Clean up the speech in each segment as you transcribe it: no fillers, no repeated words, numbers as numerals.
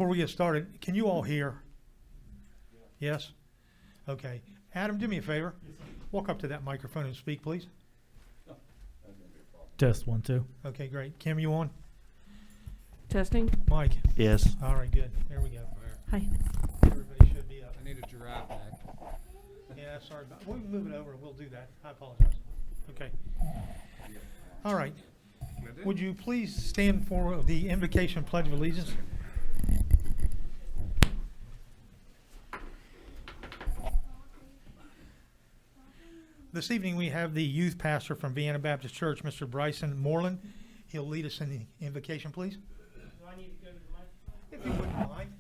Before we get started, can you all hear? Yes? Okay. Adam, do me a favor. Walk up to that microphone and speak, please. Test 1 2. Okay, great. Kim, you on? Testing. Mike? Yes. All right, good. There we go. Hi. Everybody should be up. I need a giraffe back. Yeah, sorry about, we'll move it over and we'll do that. I apologize. Okay. All right. Would you please stand for the invocation pledge of allegiance? This evening we have the youth pastor from Vienna Baptist Church, Mr. Bryson Moreland. He'll lead us in the invocation, please. Do I need to go to the microphone? If you wouldn't mind.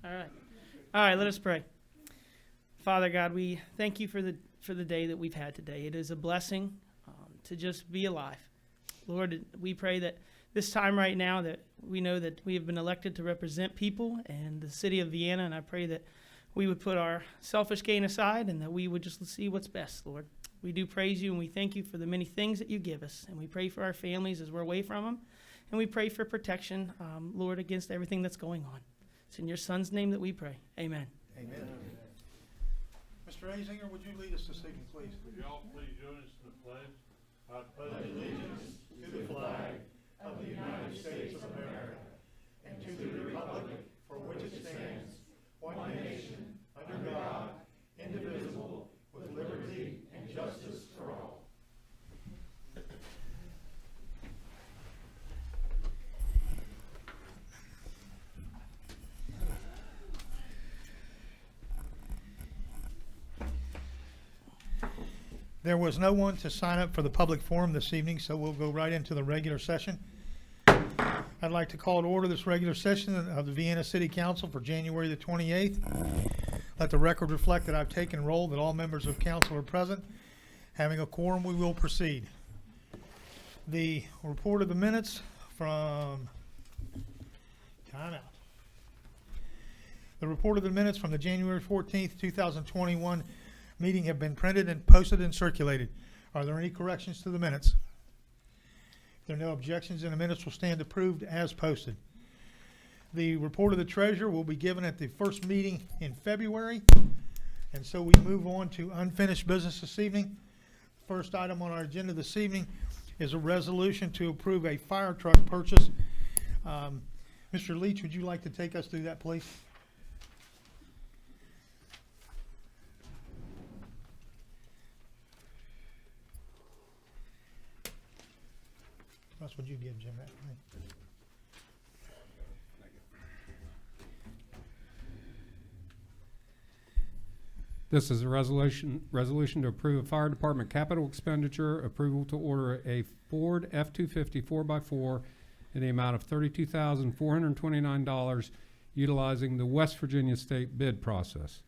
All right. All right, let us pray. Father God, we thank you for the day that we've had today. It is a blessing to just be alive. Lord, we pray that this time right now that we know that we have been elected to represent people and the city of Vienna, and I pray that we would put our selfish gain aside and that we would just see what's best, Lord. We do praise you and we thank you for the many things that you give us, and we pray for our families as we're away from them, and we pray for protection, Lord, against everything that's going on. It's in your Son's name that we pray. Amen. Amen. Mr. Azinger, would you lead us this evening, please? Would you all please join us in the pledge? I pledge allegiance to the flag of the United States of America and to the republic for which it stands, one nation, under God, indivisible, with liberty and justice for all. There was no one to sign up for the public forum this evening, so we'll go right into the regular session. I'd like to call to order this regular session of the Vienna City Council for January the 28th. Let the record reflect that I've taken roll, that all members of council are present. Having a quorum, we will proceed. The report of the minutes from timeout. The report of the minutes from the January 14th, 2021 meeting have been printed and posted and circulated. Are there any corrections to the minutes? If there are no objections, then the minutes will stand approved as posted. The report of the treasurer will be given at the first meeting in February. And so we move on to unfinished business this evening. First item on our agenda this evening is a resolution to approve a fire truck purchase. Mr. Leach, would you like to take us through that, please? That's what you give Jim that. This is a resolution to approve a fire department capital expenditure, approval to order a Ford F-250 4x4 in the amount of $32,429, utilizing the West Virginia State bid process.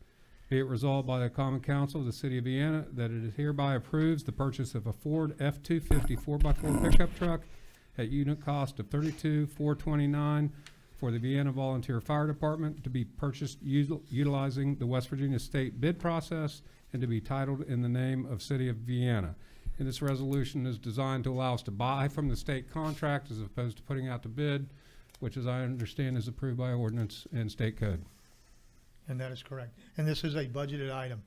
Be it resolved by the Common Council of the City of Vienna that it hereby approves the purchase of a Ford F-250 4x4 pickup truck at unit cost of $32,429 for the Vienna Volunteer Fire Department, to be purchased utilizing the West Virginia State bid process and to be titled in the name of City of Vienna. And this resolution is designed to allow us to buy from the state contract as opposed to putting out to bid, which, as I understand, is approved by ordinance and state code. And that is correct. And this is a budgeted item.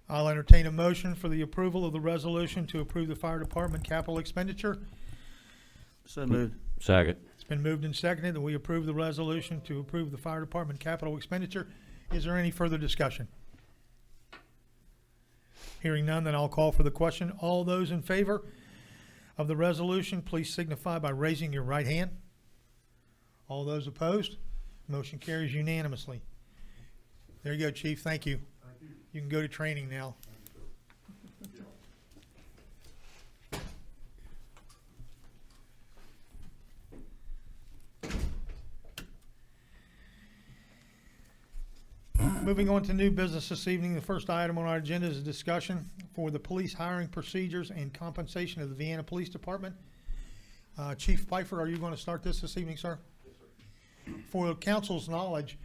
I'll entertain a motion for the approval of the resolution to approve the fire department capital expenditure. So moved. Second. It's been moved and seconded that we approve the resolution to approve the fire department capital expenditure. Is there any further discussion? Hearing none, then I'll call for the question. All those in favor of the resolution, please signify by raising your right hand. All those opposed? Motion carries unanimously. There you go, Chief. Thank you. Thank you. You can go to training now. Moving on to new business this evening, the first item on our agenda is a discussion for the police hiring procedures and compensation of the Vienna Police Department. Chief Pfeiffer, are you going to start this evening, sir? Yes, sir. For council's knowledge,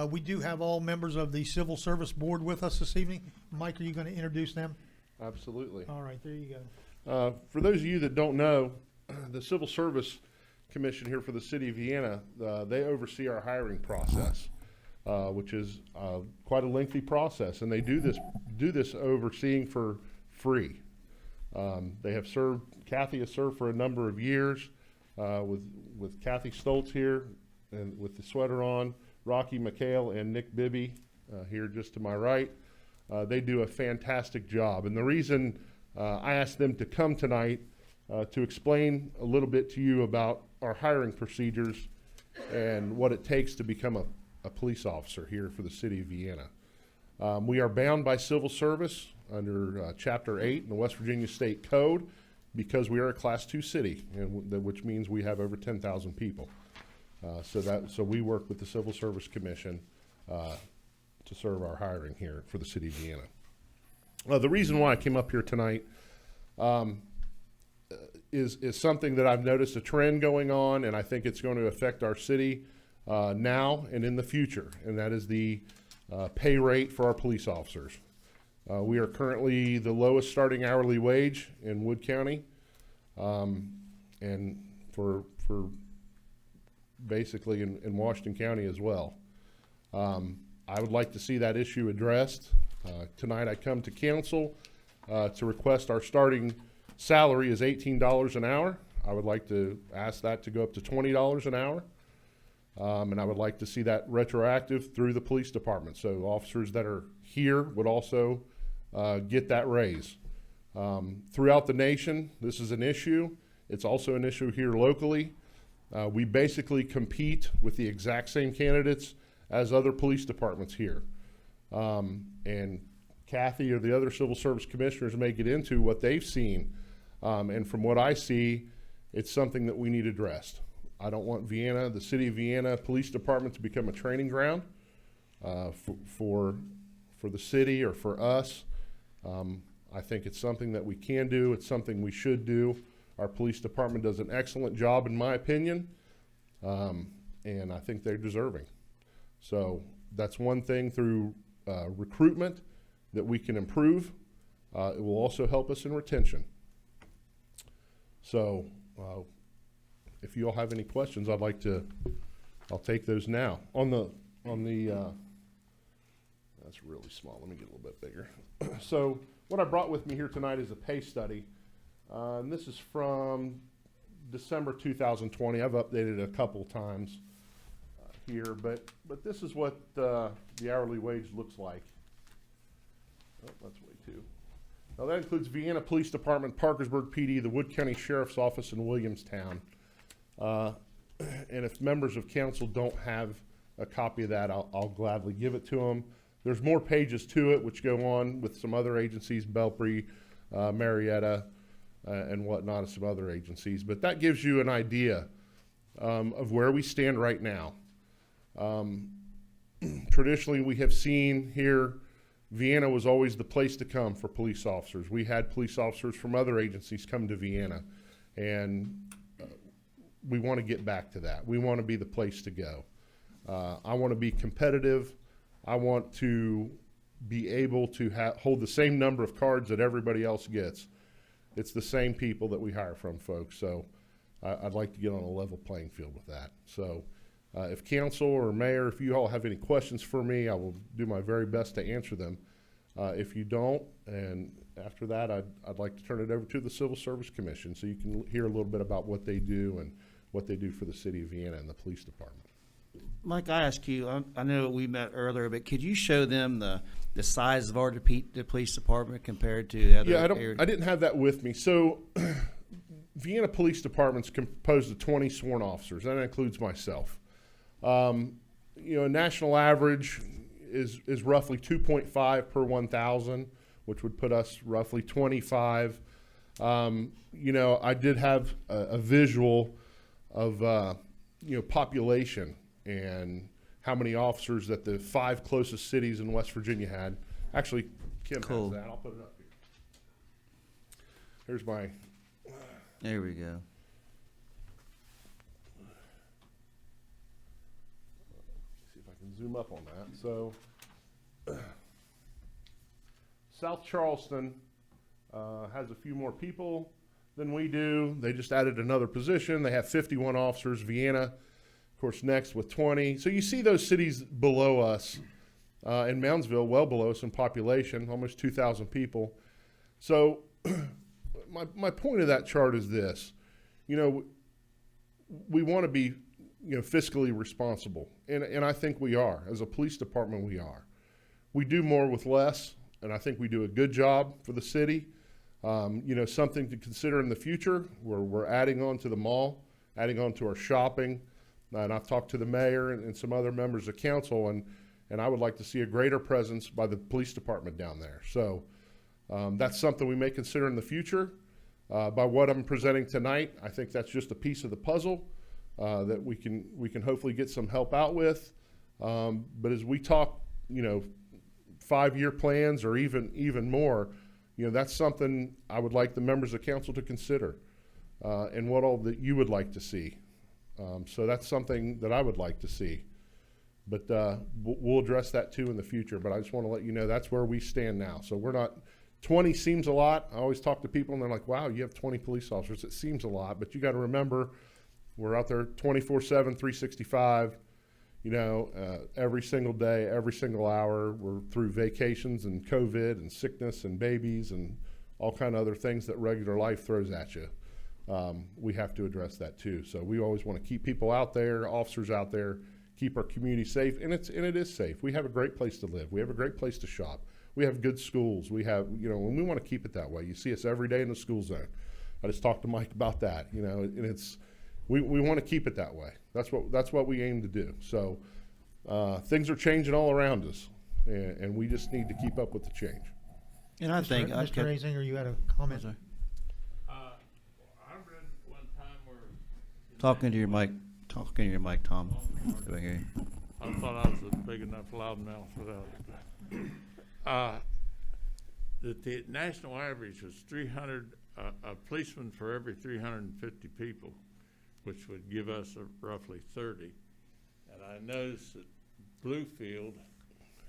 we do have all members of the Civil Service Board with us this evening. Mike, are you going to introduce them? Absolutely. All right, there you go. For those of you that don't know, the Civil Service Commission here for the City of Vienna, they oversee our hiring process, which is quite a lengthy process, and they do this overseeing for free. They have served. Kathy has served for a number of years with Kathy Stoltz here, and with the sweater on, Rocky McHale and Nick Bibby here just to my right. They do a fantastic job, and the reason I asked them to come tonight to explain a little bit to you about our hiring procedures and what it takes to become a police officer here for the City of Vienna. We are bound by civil service under Chapter 8 in the West Virginia State Code because we are a Class 2 city, which means we have over 10,000 people. So we work with the Civil Service Commission to serve our hiring here for the City of Vienna. The reason why I came up here tonight is something that I've noticed a trend going on, and I think it's going to affect our city now and in the future, and that is the pay rate for our police officers. We are currently the lowest starting hourly wage in Wood County, and for basically in Washington County as well. I would like to see that issue addressed. Tonight I come to council to request our starting salary is $18 an hour. I would like to ask that to go up to $20 an hour. And I would like to see that retroactive through the police department. So officers that are here would also get that raise. Throughout the nation, this is an issue. It's also an issue here locally. We basically compete with the exact same candidates as other police departments here. And Kathy or the other civil service commissioners may get into what they've seen. And from what I see, it's something that we need addressed. I don't want Vienna, the City of Vienna Police Department, to become a training ground for the city or for us. I think it's something that we can do. It's something we should do. Our police department does an excellent job, in my opinion, and I think they're deserving. So that's one thing through recruitment that we can improve. It will also help us in retention. So if you all have any questions, I'll take those now. On the that's really small. Let me get a little bit bigger. So what I brought with me here tonight is a pay study. And this is from December 2020. I've updated it a couple times here, but this is what the hourly wage looks like. Oh, that's way too. Now that includes Vienna Police Department, Parkersburg PD, the Wood County Sheriff's Office, and Williamstown. And if members of council don't have a copy of that, I'll gladly give it to them. There's more pages to it, which go on with some other agencies, Belpre, Marietta, and whatnot, and some other agencies. But that gives you an idea of where we stand right now. Traditionally, we have seen here, Vienna was always the place to come for police officers. We had police officers from other agencies come to Vienna, and we want to get back to that. We want to be the place to go. I want to be competitive. I want to be able to hold the same number of cards that everybody else gets. It's the same people that we hire from, folks. So I'd like to get on a level playing field with that. So if council or mayor, if you all have any questions for me, I will do my very best to answer them. If you don't, and after that, I'd like to turn it over to the Civil Service Commission so you can hear a little bit about what they do and what they do for the City of Vienna and the police department. Mike, I ask you, I know we met earlier, but could you show them the size of our the police department compared to the other areas? I didn't have that with me. So Vienna Police Department's composed of 20 sworn officers. That includes myself. National average is roughly 2.5 per 1,000, which would put us roughly 25. I did have a visual of, population and how many officers that the 5 closest cities in West Virginia had. Actually, Kim Cool. has that. I'll put it up here. Here's my... There we go. See if I can zoom up on that. So, South Charleston, has a few more people than we do. They just added another position. They have 51 officers. Vienna, of course, next with 20. So you see those cities below us, and Moundsville well below us in population, almost 2,000 people. So my point of that chart is this. You know, we want to be, you know, fiscally responsible, and I think we are. As a police department, we are. We do more with less, and I think we do a good job for the city. You know, something to consider in the future, we're adding on to the mall, adding on to our shopping, and I've talked to the mayor and some other members of council, and I would like to see a greater presence by the police department down there. So that's something we may consider in the future. By what I'm presenting tonight, I think that's just a piece of the puzzle that we can hopefully get some help out with. But as we talk, you know, 5-year plans or even more, you know, that's something I would like the members of council to consider, and what all that you would like to see. So that's something that I would like to see. But we'll address that too in the future. But I just want to let you know that's where we stand now. So we're not, 20 seems a lot. I always talk to people and they're like, wow, you have 20 police officers. It seems a lot, but you got to remember we're out there 24/7, 365, you know, every single day, every single hour. We're through vacations and COVID and sickness and babies and all kind of other things that regular life throws at you. We have to address that too. So we always want to keep people out there, officers out there, keep our community safe, and it is safe. We have a great place to live. We have a great place to shop. We have good schools. We have, you know, and we want to keep it that way. You see us every day in the school zone. I just talked to Mike about that, you know, and it's, we want to keep it that way. That's what we aim to do. So things are changing all around us, and we just need to keep up with the change. And I think Mr. Azinger, you had a comment? Sorry. I read one time where. Talking to your mic, Tom. Do I hear you? I thought I was a big enough loudmouth for that. That the national average was 300, a policeman for every 350 people, which would give us roughly 30. And I noticed that Bluefield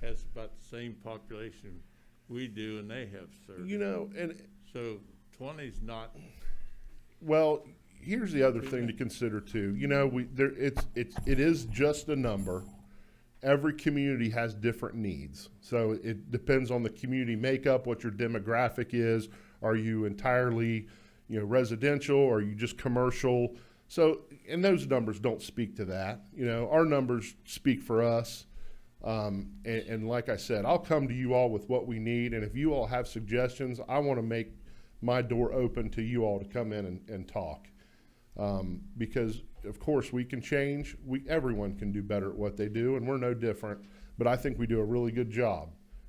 has about the same population we do, and they have 30. You know, and So 20's not. well, here's the other thing to consider too. You know, it is just a number. Every community has different needs. So it depends on the community makeup, what your demographic is. Are you entirely, you know, residential, or are you just commercial? So, and those numbers don't speak to that. You know, our numbers speak for us. And like I said, I'll come to you all with what we need. And if you all have suggestions, I want to make my door open to you all to come in and talk. Because of course we can change. Everyone can do better at what they do, and we're no different. But I think we do a really good job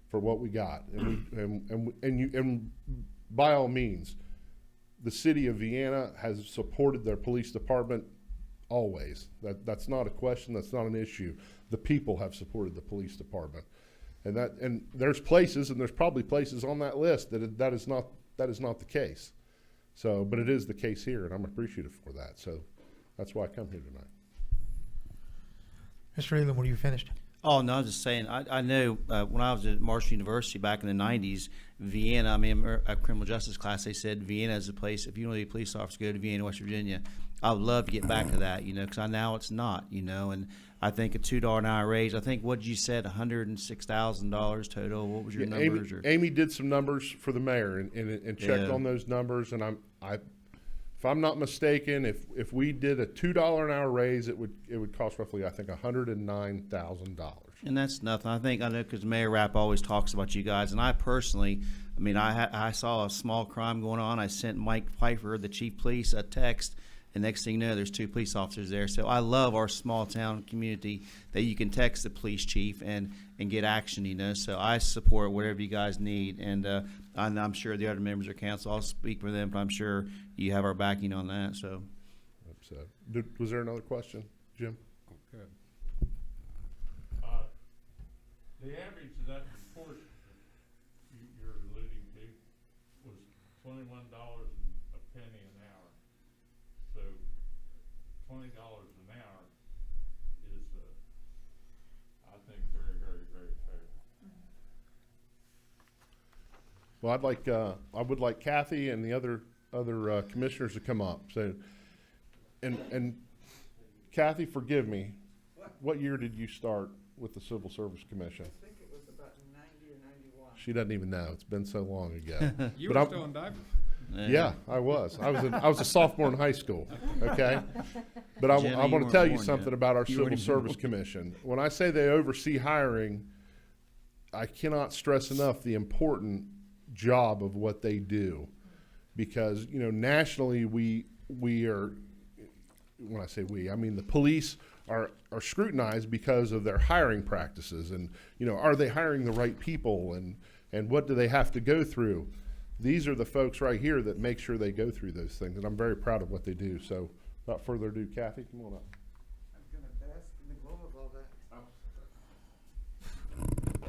for what we got. And by all means, the city of Vienna has supported their police department always. That's not a question. That's not an issue. The people have supported the police department, and there's places, and there's probably places on that list that is not the case. So, but it is the case here, and I'm appreciative for that. So that's why I come here tonight. Mr. Elam, were you finished? Oh, no, I was just saying, I know when I was at Marshall University back in the 90s, Vienna, I mean, a criminal justice class, they said Vienna is a place, if you want to be a police officer, go to Vienna, West Virginia. I would love to get back to that, you know, because now it's not, you know, and I think a $2 an hour raise, I think, what you said, $106,000 total, what was your numbers? Amy did some numbers for the mayor and checked on those numbers, and if I'm not mistaken, if we did a $2 an hour raise, it would cost roughly, I think, $109,000. And that's nothing. I know because Mayor Rapp always talks about you guys, and I personally, I mean, I saw a small crime going on. I sent Mike Pfeiffer, the chief police, a text, and next thing you know, there's 2 police officers there. So I love our small town community that you can text the police chief and get action, you know. So I support whatever you guys need, and I'm sure the other members of council, I'll speak for them, but I'm sure you have our backing on that. So, Was there another question, Jim? Okay. The average of that report you're alluding to was $21 a penny an hour. So $20 an hour is, I think, very, very, very fair. Well, I would like Kathy and the other commissioners to come up. So, and Kathy, forgive me. What year did you start with the Civil Service Commission? I think it was about 90 or 91. She doesn't even know. It's been so long ago. You But were I'm- still in diapers. Yeah, I was. I was a sophomore in high school. Okay, but I Jimmy, want you to weren't tell you born something yet. about our You Civil weren't even Service born. Commission. When I say they oversee hiring, I cannot stress enough the important job of what they do, because nationally we are. When I say we, I mean the police are scrutinized because of their hiring practices, and are they hiring the right people, and what do they have to go through? These are the folks right here that make sure they go through those things, and I'm very proud of what they do. So, without further ado, Kathy, come on up. I'm going to bask in the glow of all that.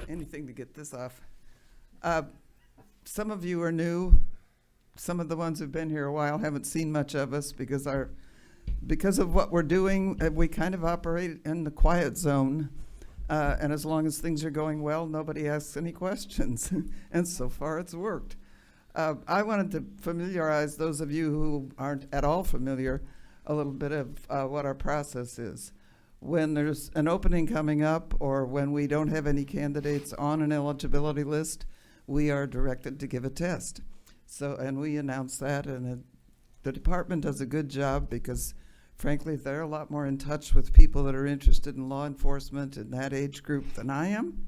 Anything to get this off. Some of you are new. Some of the ones who've been here a while haven't seen much of us because of what we're doing. We kind of operate in the quiet zone. And as long as things are going well, nobody asks any questions. And so far, it's worked. I wanted to familiarize those of you who aren't at all familiar a little bit of what our process is. When there's an opening coming up or when we don't have any candidates on an eligibility list, we are directed to give a test. And we announce that, and the department does a good job because, frankly, they're a lot more in touch with people that are interested in law enforcement in that age group than I am.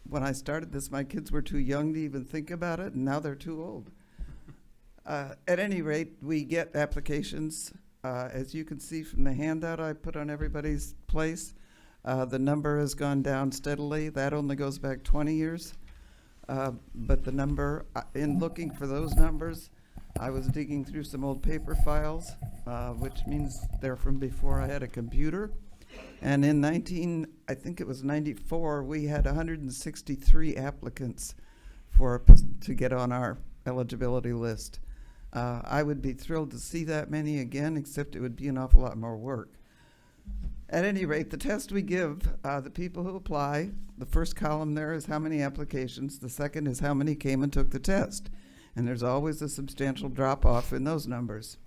When I started this, my kids were too young to even think about it, and now they're too old. At any rate, we get applications. As you can see from the handout I put on everybody's place, the number has gone down steadily. That only goes back 20 years. But the number, in looking for those numbers, I was digging through some old paper files, which means they're from before I had a computer. And in I think it was 94, we had 163 applicants to get on our eligibility list. I would be thrilled to see that many again, except it would be an awful lot more work. At any rate, the test we give, the people who apply, the first column there is how many applications, the second is how many came and took the test. And there's always a substantial drop-off in those numbers.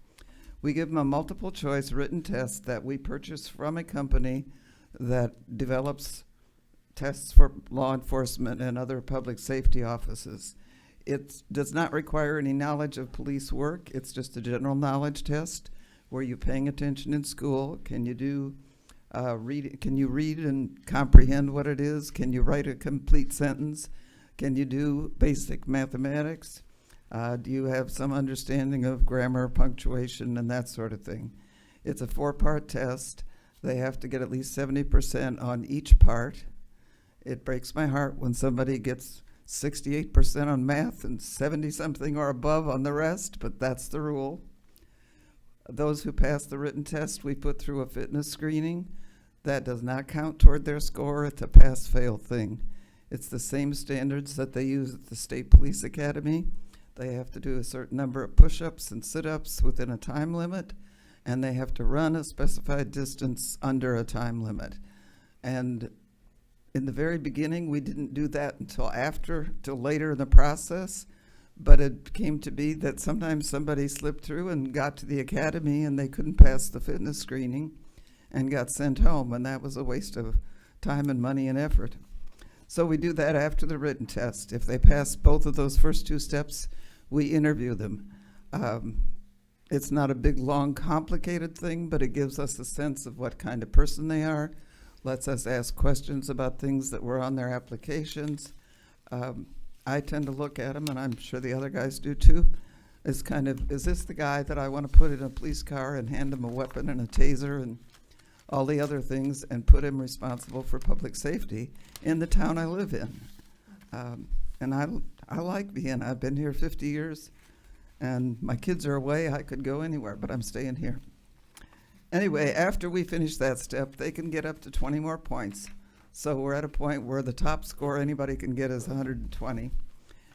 We give them a multiple choice written test that we purchase from a company that develops tests for law enforcement and other public safety offices. It does not require any knowledge of police work. It's just a general knowledge test. Were you paying attention in school? Can you read and comprehend what it is? Can you write a complete sentence? Can you do basic mathematics? Do you have some understanding of grammar, punctuation, and that sort of thing? It's a 4-part test. They have to get at least 70% on each part. It breaks my heart when somebody gets 68% on math and 70-something or above on the rest, but that's the rule. Those who pass the written test, we put through a fitness screening. That does not count toward their score. It's a pass-fail thing. It's the same standards that they use at the State Police Academy. They have to do a certain number of push-ups and sit-ups within a time limit, and they have to run a specified distance under a time limit. And in the very beginning, we didn't do that until later in the process, but it came to be that sometimes somebody slipped through and got to the academy and they couldn't pass the fitness screening and got sent home, and that was a waste of time and money and effort. So we do that after the written test. If they pass both of those first 2 steps, we interview them. It's not a big, long, complicated thing, but it gives us a sense of what kind of person they are, lets us ask questions about things that were on their applications. I tend to look at them, and I'm sure the other guys do too, is this the guy that I want to put in a police car and hand him a weapon and a taser and all the other things and put him responsible for public safety in the town I live in? And I like Vienna. I've been here 50 years, and my kids are away. I could go anywhere, but I'm staying here. Anyway, after we finish that step, they can get up to 20 more points. So we're at a point where the top score anybody can get is 120.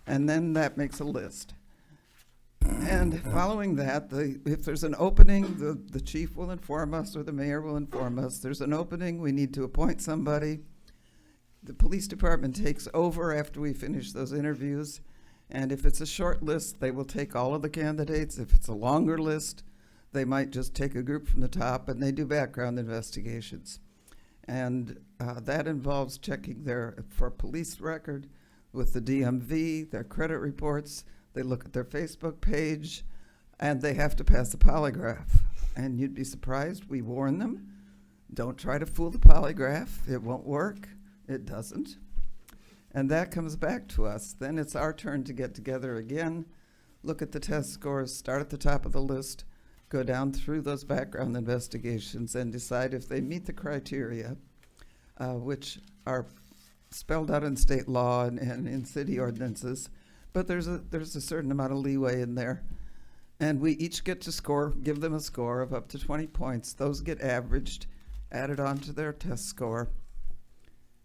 And then that makes a list. And following that, if there's an opening, the chief will inform us or the mayor will inform us. There's an opening, we need to appoint somebody. the police department takes over after we finish those interviews. And if it's a short list, they will take all of the candidates. If it's a longer list, they might just take a group from the top, and they do background investigations. And that involves checking for police record with the DMV, their credit reports. They look at their Facebook page, and they have to pass a polygraph. And you'd be surprised, we warn them, don't try to fool the polygraph. It won't work. It doesn't. And that comes back to us. Then it's our turn to get together again, look at the test scores, start at the top of the list, go down through those background investigations, and decide if they meet the criteria, which are spelled out in state law and in city ordinances. But there's a certain amount of leeway in there. And we each get to give them a score of up to 20 points. Those get averaged, added onto their test score,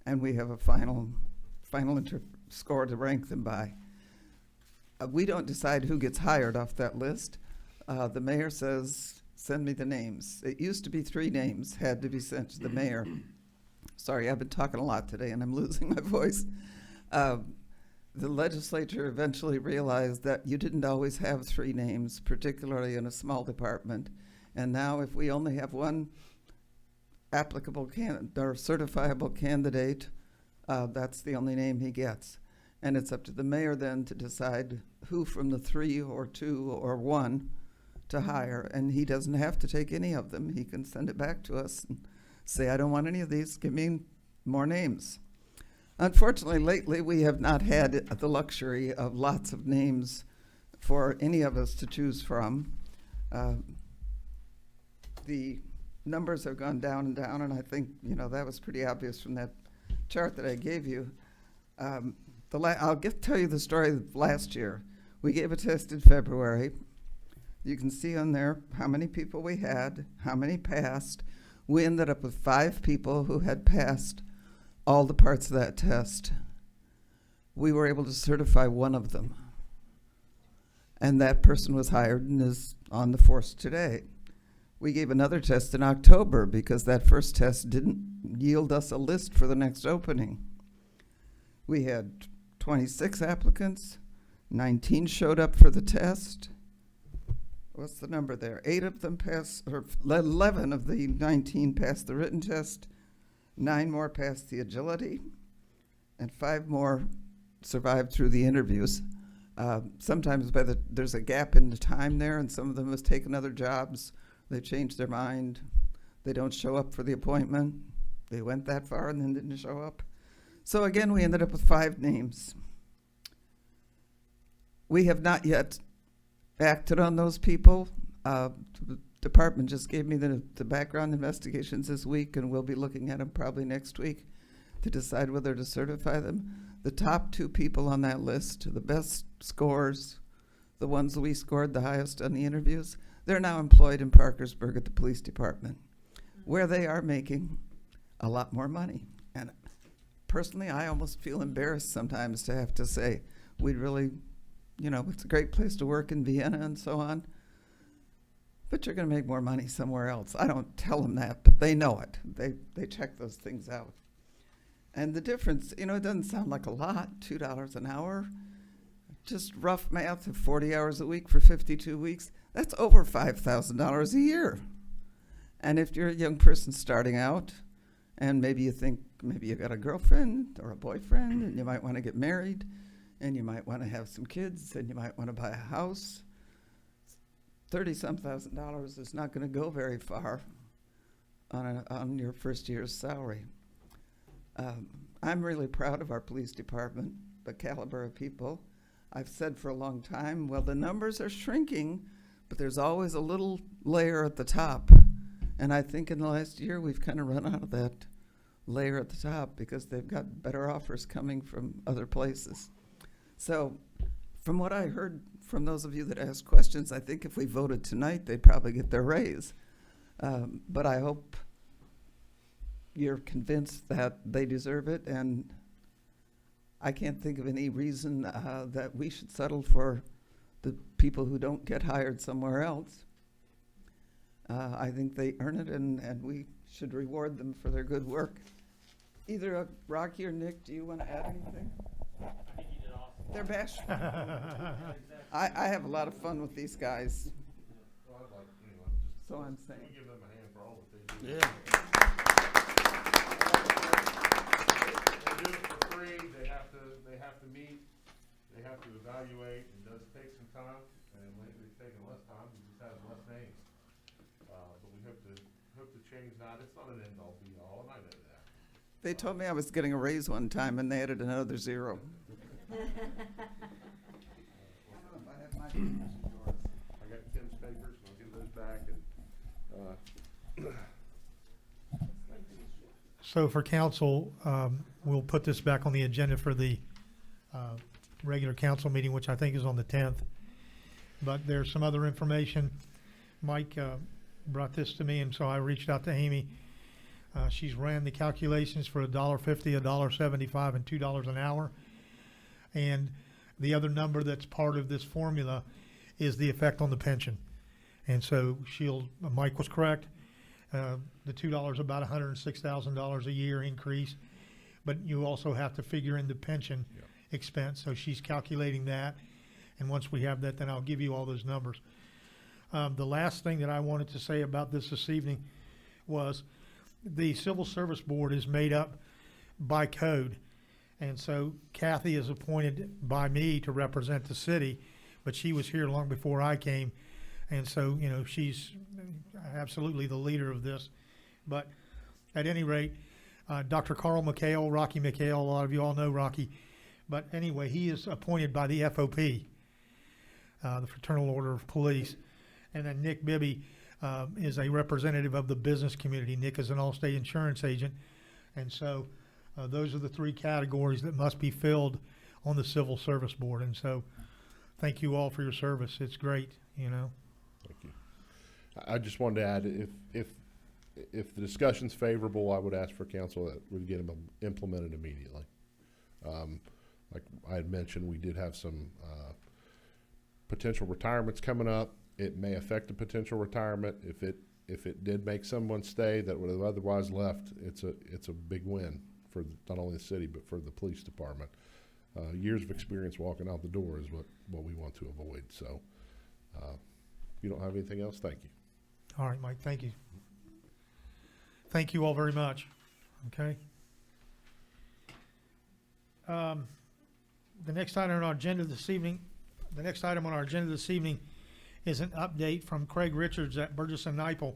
and we have a final score to rank them by. We don't decide who gets hired off that list. The mayor says, send me the names. It used to be 3 names had to be sent to the mayor. Sorry, I've been talking a lot today and I'm losing my voice. The legislature eventually realized that you didn't always have 3 names, particularly in a small department. And now if we only have one applicable or certifiable candidate, that's the only name he gets. And it's up to the mayor then to decide who from the 3 or 2 or 1 to hire. And he doesn't have to take any of them. He can send it back to us and say, I don't want any of these, give me more names. Unfortunately, lately, we have not had the luxury of lots of names for any of us to choose from. The numbers have gone down and down, and I think, that was pretty obvious from that chart that I gave you. I'll tell you the story of last year. We gave a test in February. You can see on there how many people we had, how many passed. We ended up with 5 people who had passed all the parts of that test. We were able to certify 1 of them. And that person was hired and is on the force today. We gave another test in October because that first test didn't yield us a list for the next opening. We had 26 applicants, 19 showed up for the test. What's the number there? 8 of them passed, or 11 of the 19 passed the written test, 9 more passed the agility, and 5 more survived through the interviews. Sometimes there's a gap in the time there, and some of them have taken other jobs. They changed their mind. They don't show up for the appointment. They went that far and then didn't show up. So again, we ended up with 5 names. We have not yet acted on those people. The department just gave me the background investigations this week, and we'll be looking at them probably next week to decide whether to certify them. The top 2 people on that list, the best scores, the ones we scored the highest on the interviews, they're now employed in Parkersburg at the police department, where they are making a lot more money. And personally, I almost feel embarrassed sometimes to have to say, we'd really, it's a great place to work in Vienna and so on, but you're going to make more money somewhere else. I don't tell them that, but they know it. They check those things out. And the difference, it doesn't sound like a lot, $2 an hour. Just rough math of 40 hours a week for 52 weeks, that's over $5,000 a year. And if you're a young person starting out, and maybe you think maybe you got a girlfriend or a boyfriend, and you might want to get married, and you might want to have some kids, and you might want to buy a house, $30-some thousand is not going to go very far on your first year's salary. I'm really proud of our police department, the caliber of people. I've said for a long time, well, the numbers are shrinking, but there's always a little layer at the top. And I think in the last year, we've kind of run out of that layer at the top because they've got better offers coming from other places. So from what I heard from those of you that asked questions, I think if we voted tonight, they'd probably get their raise. But I hope you're convinced that they deserve it, and I can't think of any reason that we should settle for the people who don't get hired somewhere else. I think they earn it, and we should reward them for their good work. Either Rocky or Nick, do you want to add anything? I think you did awesome. They're bashful. I have a lot of fun with these guys, Well, I'd like, you know, just so I'm saying. give them a hand for all that they do. Yeah. They do it for free, they have to meet, they have to evaluate, it does take some time, and lately it's taken less time, we just have less names. But we hope to change that, it's not an end all be all, and I know that. They told me I was getting a raise one time and they added another 0. I got Tim's papers, and I'll give those back, and, So for council, we'll put this back on the agenda for the regular council meeting, which I think is on the 10th. But there's some other information. Mike brought this to me, and so I reached out to Amy. She's ran the calculations for $1.50, $1.75, and $2 an hour. And the other number that's part of this formula is the effect on the pension. And so Mike was correct. The $2 about $106,000 a year increase, but you also have to figure in the pension expense. So she's calculating that, and once we have that, then I'll give you all those numbers. The last thing that I wanted to say about this evening was the Civil Service Board is made up by code, and so Kathy is appointed by me to represent the city, but she was here long before I came. And so, you know, she's absolutely the leader of this. But at any rate, Dr. Carl McHale, Rocky McHale, a lot of you all know Rocky. But anyway, he is appointed by the FOP, the Fraternal Order of Police. And then Nick Bibby is a representative of the business community. Nick is an Allstate insurance agent. And so those are the 3 categories that must be filled on the Civil Service Board. And so thank you all for your service. It's great, you know. thank you. I just wanted to add, if the discussion's favorable, I would ask for council that would get them implemented immediately. Like I had mentioned, we did have some potential retirements coming up. It may affect a potential retirement. If it did make someone stay that would have otherwise left, it's a big win for not only the city but for the police department. Years of experience walking out the door is what we want to avoid. So, if you don't have anything else, thank you. All right, Mike, thank you. Thank you all very much. Okay. The next item on our agenda this evening is an update from Craig Richards at Burgess and Nyepel.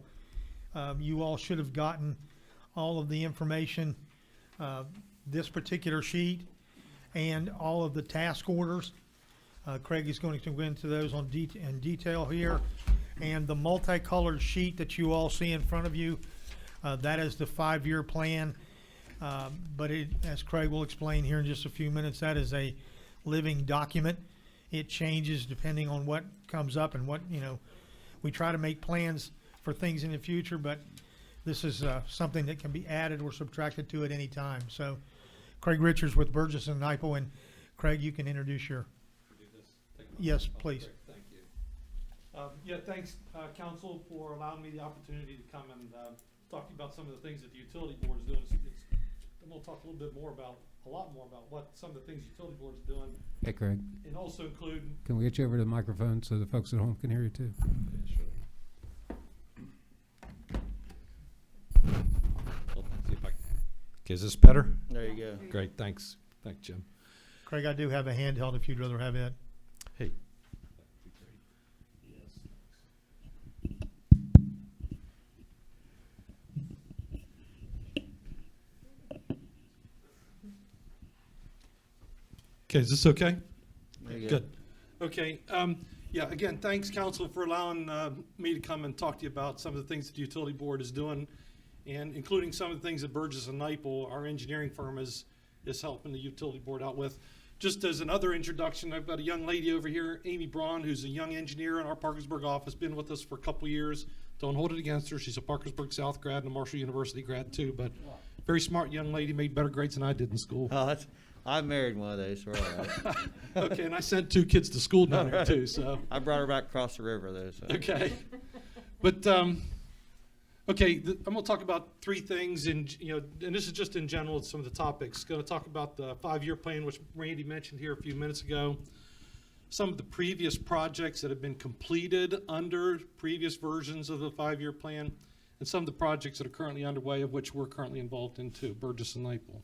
You all should have gotten all of the information, this particular sheet, and all of the task orders. Craig is going to go into those in detail here. And the multicolored sheet that you all see in front of you, that is the 5-year plan. But as Craig will explain here in just a few minutes, that is a living document. It changes depending on what comes up and what, you know, we try to make plans for things in the future, but this is something that can be added or subtracted to at any time. So Craig Richards with Burgess and Nyepel, and Craig, you can introduce your. Yes, please. Thank you. Yeah, thanks, council, for allowing me the opportunity to come and talk to you about some of the things that the utility board is doing. And we'll talk a lot more about what some of the things the utility board is doing, Hey, Craig, and also include. can we get you over to the microphone so the folks at home can hear you too? Okay, is this better? There you go. Great, thanks. Thanks, Jim. Craig, I do have a handheld if you'd rather have it. Hey. Okay, is this okay? There you go. Good. Okay, yeah, again, thanks, council, for allowing me to come and talk to you about some of the things that the utility board is doing, and including some of the things that Burgess and Nyepel, our engineering firm, is helping the utility board out with. Just as another introduction, I've got a young lady over here, Amy Braun, who's a young engineer in our Parkersburg office, been with us for a couple years. Don't hold it against her. She's a Parkersburg South grad and a Marshall University grad too, but very smart young lady, made better grades than I did in school. I married one of those, so we're all right. Okay, and I sent 2 kids to school down there too, so. I brought her back across the river though, so. Okay. But, Okay, I'm gonna talk about three things and this is just in general, some of the topics. Gonna talk about the 5-year plan, which Randy mentioned here a few minutes ago. Some of the previous projects that have been completed under previous versions of the 5-year plan, and some of the projects that are currently underway, of which we're currently involved in too, Burgess and Nyepel.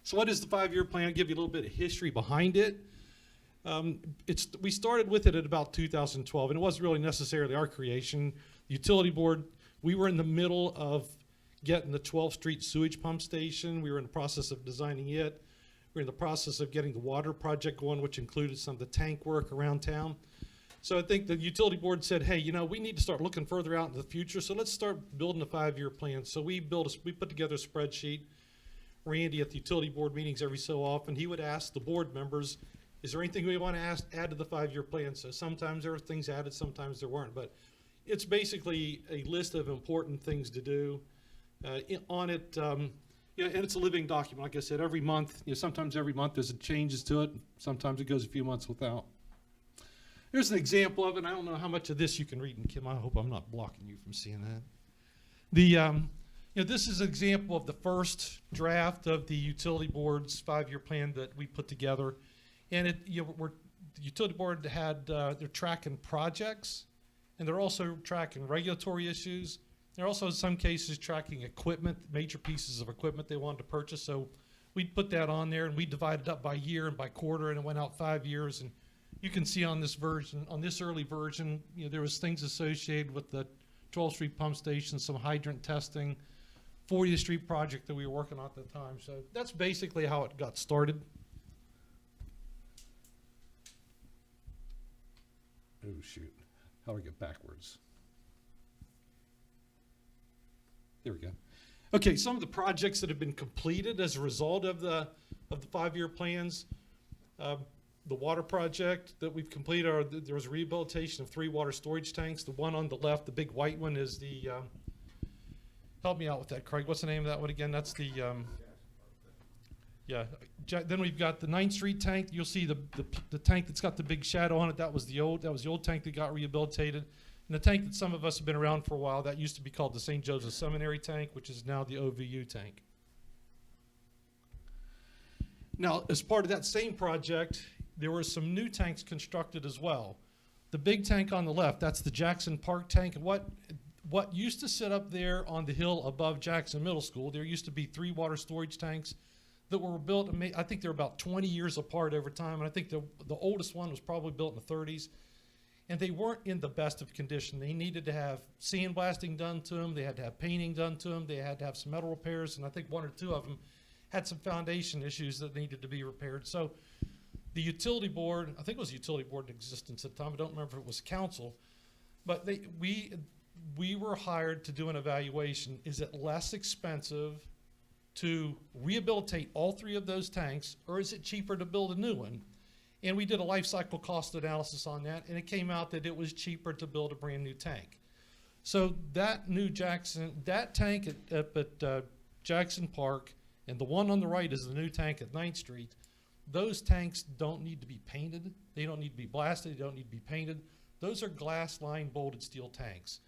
So what is the 5-year plan? I'll give you a little bit of history behind it. We started with it at about 2012, and it wasn't really necessarily our creation. The utility board, we were in the middle of getting the 12th Street sewage pump station. We were in the process of designing it. We were in the process of getting the water project going, which included some of the tank work around town. So I think the utility board said, hey, we need to start looking further out into the future, so let's start building a 5-year plan. So we put together a spreadsheet. Randy at the utility board meetings every so often, he would ask the board members, is there anything we want to add to the 5-year plan? So sometimes there were things added, sometimes there weren't, but it's basically a list of important things to do. On it, and it's a living document. Like I said, every month, sometimes every month there's changes to it. Sometimes it goes a few months without. Here's an example of it. I don't know how much of this you can read, and Kim, I hope I'm not blocking you from seeing that. This is an example of the first draft of the utility board's 5-year plan that we put together. And the utility board had, they're tracking projects, and they're also tracking regulatory issues. They're also in some cases tracking equipment, major pieces of equipment they wanted to purchase. So we put that on there, and we divided up by year and by quarter, and it went out 5 years. And you can see on this version, on this early version, there was things associated with the 12th Street pump station, some hydrant testing, 40th Street project that we were working on at the time. So that's basically how it got started. Oh, shoot. How do I get backwards? There we go. Okay, some of the projects that have been completed as a result of the 5-year plans. The water project that we've completed, there was a rehabilitation of 3 water storage tanks. The one on the left, the big white one, is the, help me out with that, Craig. What's the name of that one again? That's the, yeah. Then we've got the 9th Street tank. You'll see the tank that's got the big shadow on it. That was the old tank that got rehabilitated. And the tank that some of us have been around for a while, that used to be called the St. Joseph Seminary tank, which is now the OVU tank. Now, as part of that same project, there were some new tanks constructed as well. The big tank on the left, that's the Jackson Park tank. And what used to sit up there on the hill above Jackson Middle School, there used to be 3 water storage tanks that were built, I think they're about 20 years apart over time, and I think the oldest one was probably built in the 30s, and they weren't in the best of condition. They needed to have sandblasting done to them, they had to have painting done to them, they had to have some metal repairs, and I think 1 or 2 of them had some foundation issues that needed to be repaired. So the utility board, I think it was the utility board in existence at the time, I don't remember if it was council, but we were hired to do an evaluation. Is it less expensive to rehabilitate all 3 of those tanks, or is it cheaper to build a new one? And we did a life cycle cost analysis on that, and it came out that it was cheaper to build a brand new tank. So that tank at Jackson Park, and the one on the right is the new tank at 9th Street. Those tanks don't need to be painted. They don't need to be blasted. They don't need to be painted. Those are glass-lined bolted steel tanks.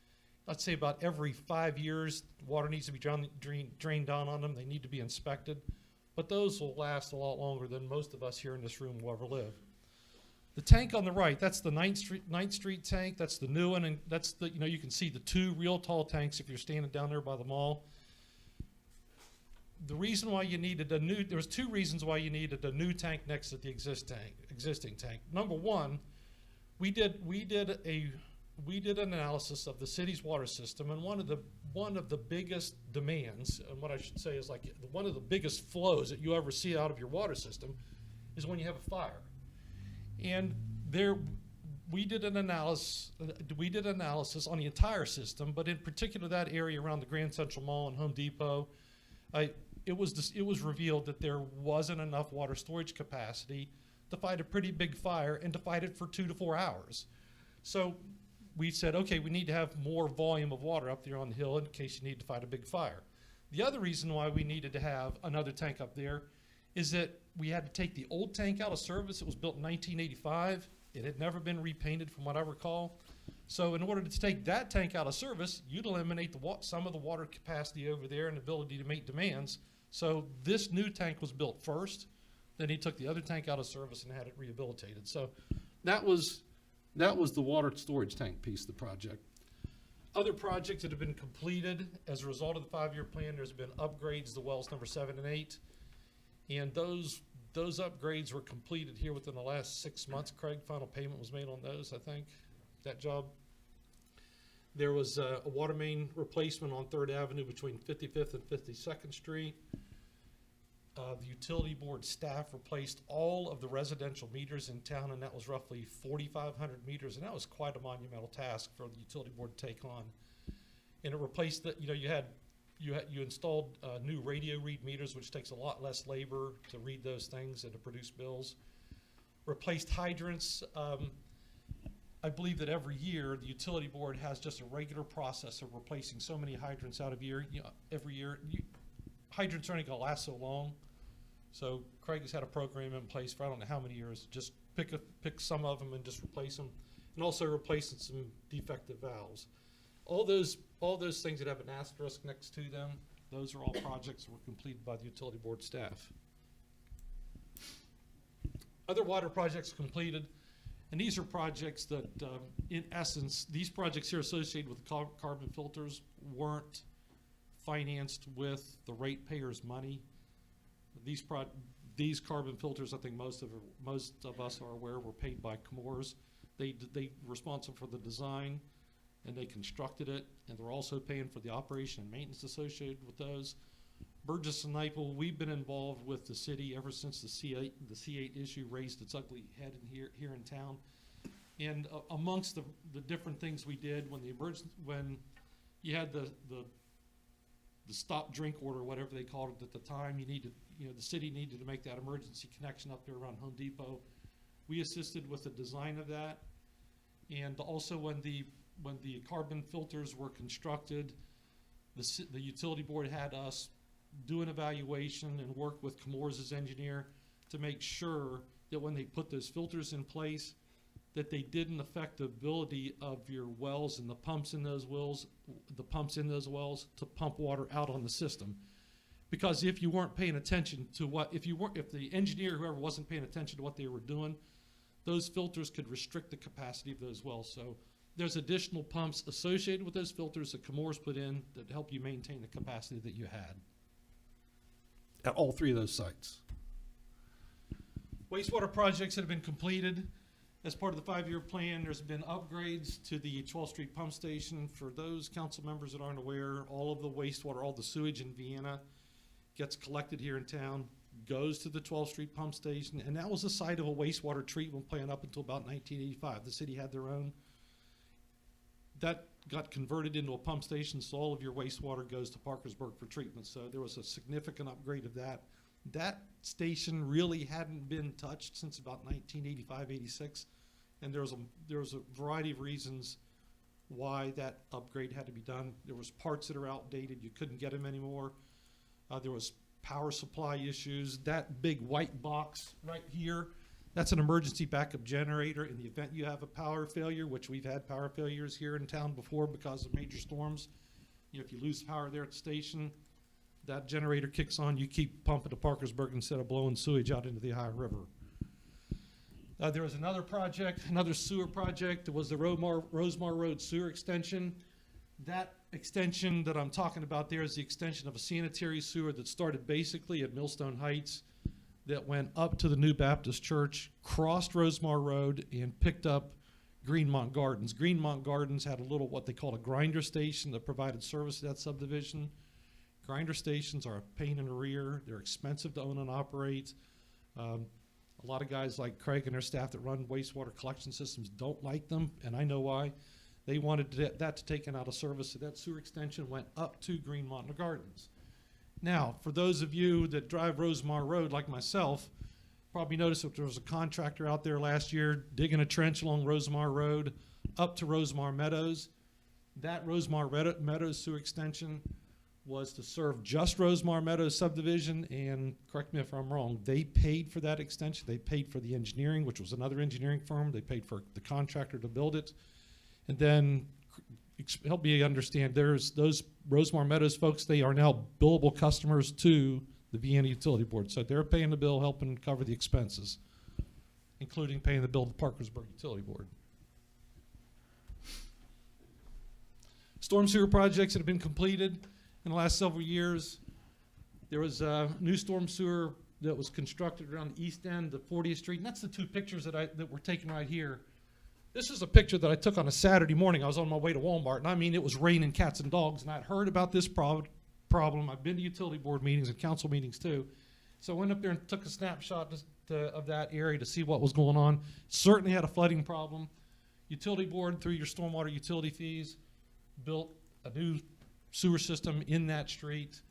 Let's say about every 5 years, water needs to be drained down on them. They need to be inspected. But those will last a lot longer than most of us here in this room will ever live. The tank on the right, that's the 9th Street tank. That's the new one, and that's the, you can see the 2 real tall tanks if you're standing down there by the mall. The reason why you needed there was 2 reasons why you needed a new tank next to the existing tank. Number one, we did an analysis of the city's water system, and one of the biggest demands, and what I should say is like one of the biggest flows that you ever see out of your water system is when you have a fire. And we did an analysis on the entire system, but in particular that area around the Grand Central Mall and Home Depot. It was revealed that there wasn't enough water storage capacity to fight a pretty big fire and to fight it for 2 to 4 hours. So we said, okay, we need to have more volume of water up there on the hill in case you need to fight a big fire. The other reason why we needed to have another tank up there is that we had to take the old tank out of service. It was built in 1985. It had never been repainted from what I recall. So in order to take that tank out of service, you'd eliminate some of the water capacity over there and ability to meet demands. So this new tank was built first, then he took the other tank out of service and had it rehabilitated. So that was the water storage tank piece of the project. Other projects that have been completed as a result of the 5-year plan, there's been upgrades to wells number 7 and 8. And those upgrades were completed here within the last 6 months. Craig, final payment was made on those, I think, that job. There was a water main replacement on 3rd Avenue between 55th and 52nd Street. The utility board staff replaced all of the residential meters in town, and that was roughly 4,500 meters, and that was quite a monumental task for the utility board to take on. And it replaced the, you installed new radio read meters, which takes a lot less labor to read those things and to produce bills. Replaced hydrants. I believe that every year the utility board has just a regular process of replacing so many hydrants out of every year. Hydrants are only going to last so long. So Craig has had a program in place for I don't know how many years. Just pick some of them and just replace them, and also replacing some defective valves. All those things that have an asterisk next to them, those are all projects that were completed by the utility board staff. Other water projects completed, and these are projects that, in essence, these projects here associated with the carbon filters weren't financed with the ratepayers' money. These carbon filters, I think most of us are aware, were paid by Chemours. They were responsible for the design, and they constructed it, and they're also paying for the operation and maintenance associated with those. Burgess and Nyepel, we've been involved with the city ever since the C8 issue raised its ugly head here in town. And amongst the different things we did when you had the stop drink order, whatever they called it at the time, the city needed to make that emergency connection up there around Home Depot. We assisted with the design of that, and also when the carbon filters were constructed, the utility board had us do an evaluation and work with Chemours' engineer to make sure that when they put those filters in place, that they didn't affect the ability of your wells and the pumps in those wells to pump water out on the system. Because if you weren't paying attention to if the engineer, whoever wasn't paying attention to what they were doing, those filters could restrict the capacity of those wells. So there's additional pumps associated with those filters that Chemours put in that help you maintain the capacity that you had at all 3 of those sites. Wastewater projects that have been completed. As part of the 5-year plan, there's been upgrades to the 12th Street pump station. For those council members that aren't aware, all of the wastewater, all the sewage in Vienna gets collected here in town, goes to the 12th Street pump station, and that was the site of a wastewater treatment plant up until about 1985. The city had their own. That got converted into a pump station, so all of your wastewater goes to Parkersburg for treatment. So there was a significant upgrade of that. That station really hadn't been touched since about 1985, 86. And there was a variety of reasons why that upgrade had to be done. There was parts that are outdated. You couldn't get them anymore. There was power supply issues. That big white box right here, that's an emergency backup generator in the event you have a power failure, which we've had power failures here in town before because of major storms. If you lose power there at the station, that generator kicks on, you keep pumping to Parkersburg instead of blowing sewage out into the Ohio River. There was another project, another sewer project. It was the Rosemar Road sewer extension. That extension that I'm talking about there is the extension of a sanitary sewer that started basically at Millstone Heights, that went up to the New Baptist Church, crossed Rosemar Road, and picked up Greenmont Gardens. Greenmont Gardens had a little, what they called a grinder station that provided service to that subdivision. Grinder stations are a pain in the rear. They're expensive to own and operate. A lot of guys like Craig and their staff that run wastewater collection systems don't like them, and I know why. They wanted that to taken out of service, so that sewer extension went up to Greenmont Gardens. Now, for those of you that drive Rosemar Road like myself, probably noticed that there was a contractor out there last year digging a trench along Rosemar Road up to Rosemar Meadows. That Rosemar Meadows sewer extension was to serve just Rosemar Meadows subdivision, and correct me if I'm wrong, they paid for that extension. They paid for the engineering, which was another engineering firm. They paid for the contractor to build it. And then help me understand, there's those Rosemar Meadows folks, they are now billable customers to the Vienna Utility Board. So they're paying the bill, helping cover the expenses, including paying the bill to Parkersburg Utility Board. Storm sewer projects that have been completed in the last several years. There was a new storm sewer that was constructed around the east end of 40th Street, and that's the two pictures that we're taking right here. This is a picture that I took on a Saturday morning. I was on my way to Walmart, and I mean, it was raining cats and dogs, and I'd heard about this problem. I've been to utility board meetings and council meetings too. So I went up there and took a snapshot of that area to see what was going on. Certainly had a flooding problem. Utility board, through your stormwater utility fees, built a new sewer system in that street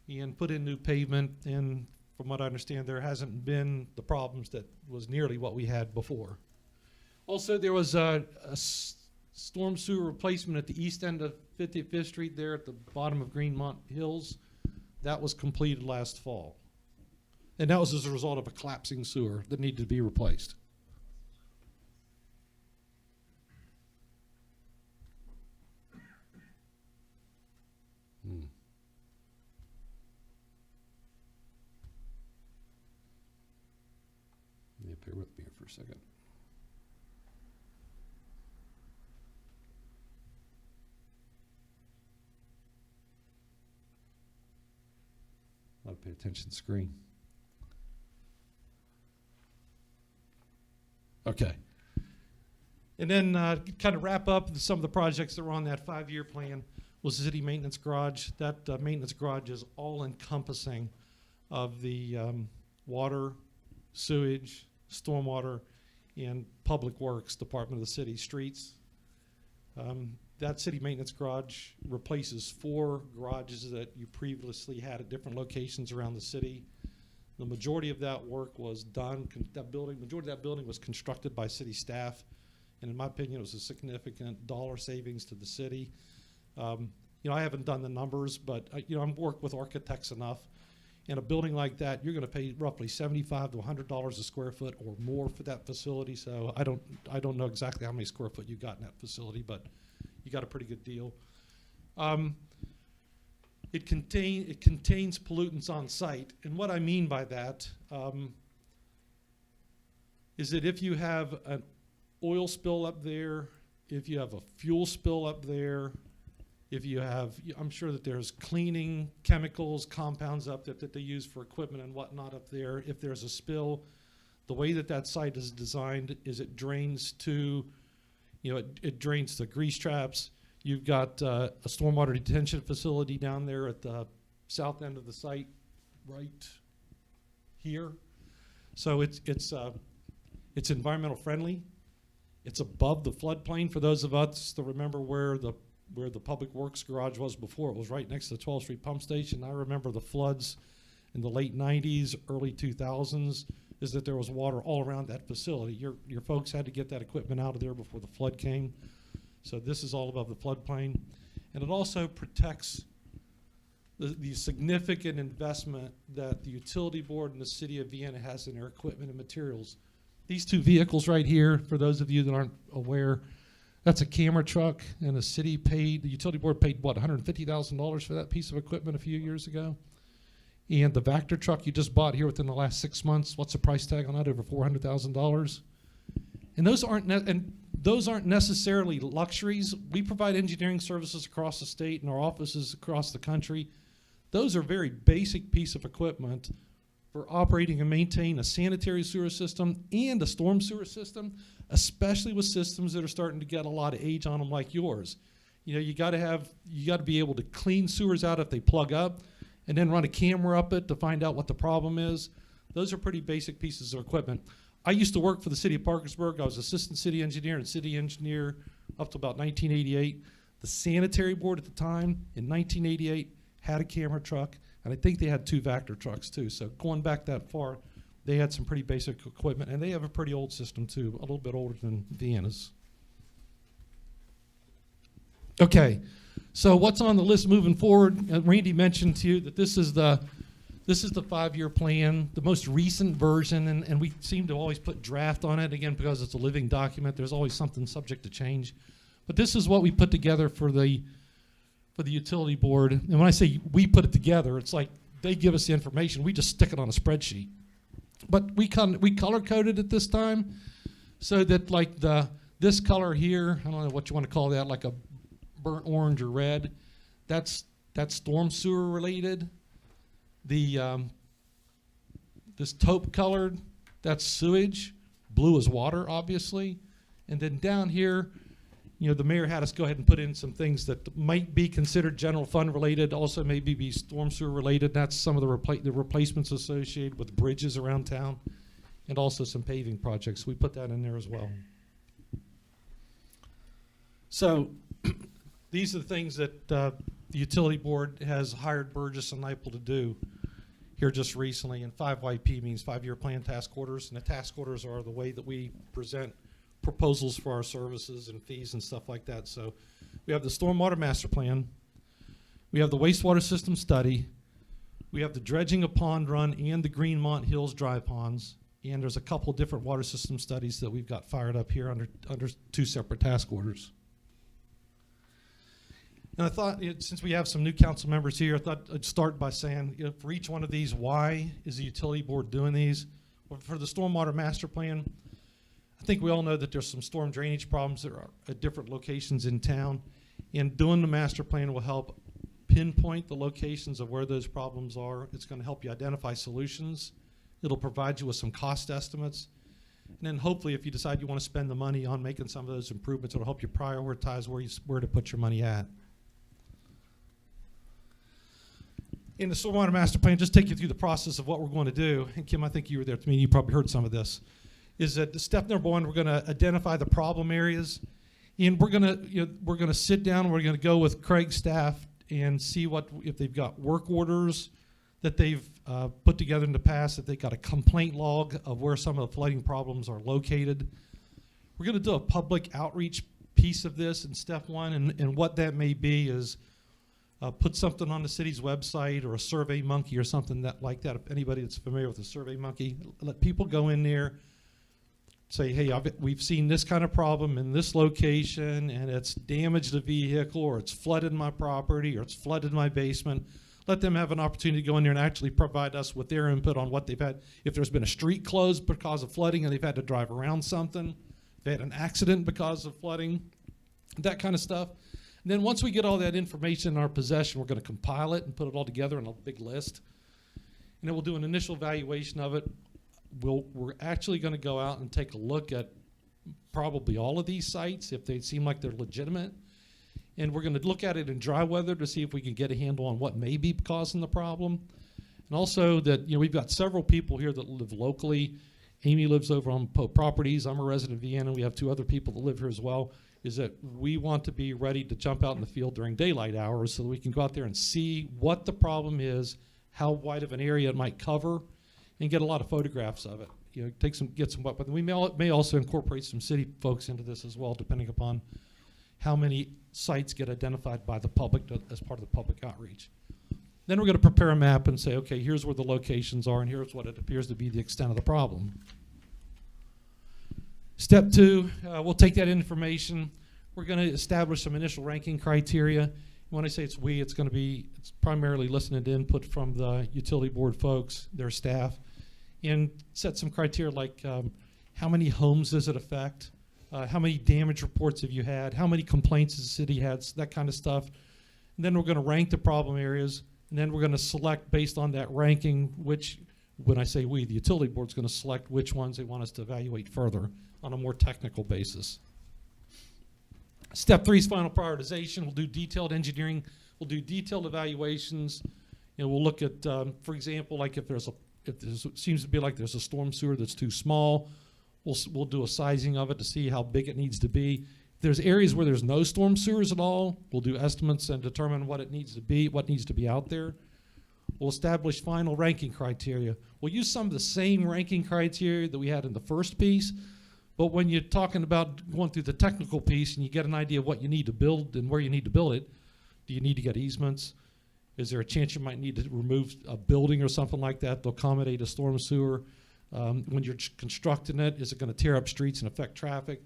and put in new pavement. And from what I understand, there hasn't been the problems that was nearly what we had before. Also, there was a storm sewer replacement at the east end of 55th Street there at the bottom of Greenmont Hills. That was completed last fall. And that was as a result of a collapsing sewer that needed to be replaced. Yeah, bear with me here for a second. I'll pay attention to the screen. Okay. And then kind of wrap up some of the projects that were on that 5-year plan was the city maintenance garage. That maintenance garage is all encompassing of the water, sewage, stormwater, and public works department of the city, streets. That city maintenance garage replaces 4 garages that you previously had at different locations around the city. The majority of that work was done. Majority of that building was constructed by city staff, and in my opinion, it was a significant dollar savings to the city. I haven't done the numbers, but I've worked with architects enough. In a building like that, you're going to pay roughly $75 to $100 a square foot or more for that facility. So I don't know exactly how many square foot you got in that facility, but you got a pretty good deal. It contains pollutants on site, and what I mean by that is that if you have an oil spill up there, if you have a fuel spill up there, if you have, I'm sure that there's cleaning chemicals, compounds up that they use for equipment and whatnot up there. If there's a spill, the way that site is designed is it drains to, it drains the grease traps. You've got a stormwater detention facility down there at the south end of the site, right here. So it's environmental friendly. It's above the floodplain. For those of us that remember where the Public Works garage was before, it was right next to the 12th Street pump station. I remember the floods in the late 90s, early 2000s, is that there was water all around that facility. Your folks had to get that equipment out of there before the flood came. So this is all above the floodplain. And it also protects the significant investment that the utility board and the city of Vienna has in their equipment and materials. These 2 vehicles right here, for those of you that aren't aware, that's a camera truck, and the utility board paid, what, $150,000 for that piece of equipment a few years ago? And the Vector truck you just bought here within the last 6 months, what's the price tag on that? Over $400,000. And those aren't necessarily luxuries. We provide engineering services across the state and our offices across the country. Those are very basic piece of equipment for operating and maintaining a sanitary sewer system and a storm sewer system, especially with systems that are starting to get a lot of age on them like yours. You got to be able to clean sewers out if they plug up, and then run a camera up it to find out what the problem is. Those are pretty basic pieces of equipment. I used to work for the city of Parkersburg. I was assistant city engineer and city engineer up to about 1988. The sanitary board at the time in 1988 had a camera truck, and I think they had 2 Vector trucks too. So going back that far, they had some pretty basic equipment, and they have a pretty old system too, a little bit older than Vienna's. Okay, so what's on the list moving forward? Randy mentioned to you that this is the 5-year plan, the most recent version, and we seem to always put draft on it, again, because it's a living document. There's always something subject to change. But this is what we put together for the utility board. And when I say we put it together, it's like they give us the information, we just stick it on a spreadsheet. But we color coded it this time so that like this color here, I don't know what you want to call that, like a burnt orange or red, that's storm sewer related. The this taupe colored, that's sewage. Blue is water, obviously. And then down here, you know, the mayor had us go ahead and put in some things that might be considered general fund related, also maybe be storm sewer related. That's some of the replacements associated with bridges around town, and also some paving projects. We put that in there as well. So these are the things that the utility board has hired Burgess and Nyepel to do here just recently. And 5YP means 5-year plan task orders, and the task orders are the way that we present proposals for our services and fees and stuff like that. So we have the stormwater master plan, we have the wastewater system study, we have the dredging of Pond Run and the Greenmont Hills dry ponds, and there's a couple different water system studies that we've got fired up here under 2 separate task orders. And I thought, since we have some new council members here, I thought I'd start by saying, you know, for each one of these, why is the utility board doing these? Well, for the stormwater master plan, I think we all know that there's some storm drainage problems that are at different locations in town, and doing the master plan will help pinpoint the locations of where those problems are. It's going to help you identify solutions. It'll provide you with some cost estimates. And then hopefully if you decide you want to spend the money on making some of those improvements, it'll help you prioritize where to put your money at. In the stormwater master plan, just take you through the process of what we're going to do. And Kim, I think you were there to me, you probably heard some of this. Is that the step number 1, we're going to identify the problem areas, and we're going to sit down. We're going to go with Craig's staff and see if they've got work orders that they've put together in the past, if they've got a complaint log of where some of the flooding problems are located. We're going to do a public outreach piece of this in step 1, and what that may be is put something on the city's website or a Survey Monkey or something like that. If anybody that's familiar with the Survey Monkey, let people go in there, say, hey, we've seen this kind of problem in this location, and it's damaged a vehicle, or it's flooded my property, or it's flooded my basement. Let them have an opportunity to go in there and actually provide us with their input on what they've had. If there's been a street closed because of flooding and they've had to drive around something, if they had an accident because of flooding, that kind of stuff. And then once we get all that information in our possession, we're going to compile it and put it all together in a big list. And then we'll do an initial evaluation of it. We're actually going to go out and take a look at probably all of these sites if they seem like they're legitimate. And we're going to look at it in dry weather to see if we can get a handle on what may be causing the problem. And also that, you know, we've got several people here that live locally. Amy lives over on Pope Properties. I'm a resident of Vienna. We have 2 other people that live here as well. Is that we want to be ready to jump out in the field during daylight hours so that we can go out there and see what the problem is, how wide of an area it might cover, and get a lot of photographs of it. You know, get some, but we may also incorporate some city folks into this as well, depending upon how many sites get identified by the public as part of the public outreach. Then we're going to prepare a map and say, okay, here's where the locations are, and here's what it appears to be the extent of the problem. Step 2, we'll take that information. We're going to establish some initial ranking criteria. When I say it's we, it's primarily listening to input from the utility board folks, their staff, and set some criteria like how many homes does it affect, how many damage reports have you had, how many complaints has the city had, that kind of stuff. And then we're going to rank the problem areas, and then we're going to select based on that ranking which, when I say we, the utility board's going to select which ones they want us to evaluate further on a more technical basis. Step 3 is final prioritization. We'll do detailed engineering. We'll do detailed evaluations. You know, we'll look at, for example, like if seems to be like there's a storm sewer that's too small, we'll do a sizing of it to see how big it needs to be. If there's areas where there's no storm sewers at all, we'll do estimates and determine what it needs to be, what needs to be out there. We'll establish final ranking criteria. We'll use some of the same ranking criteria that we had in the first piece, but when you're talking about going through the technical piece and you get an idea of what you need to build and where you need to build it, do you need to get easements? Is there a chance you might need to remove a building or something like that to accommodate a storm sewer? When you're constructing it, is it going to tear up streets and affect traffic?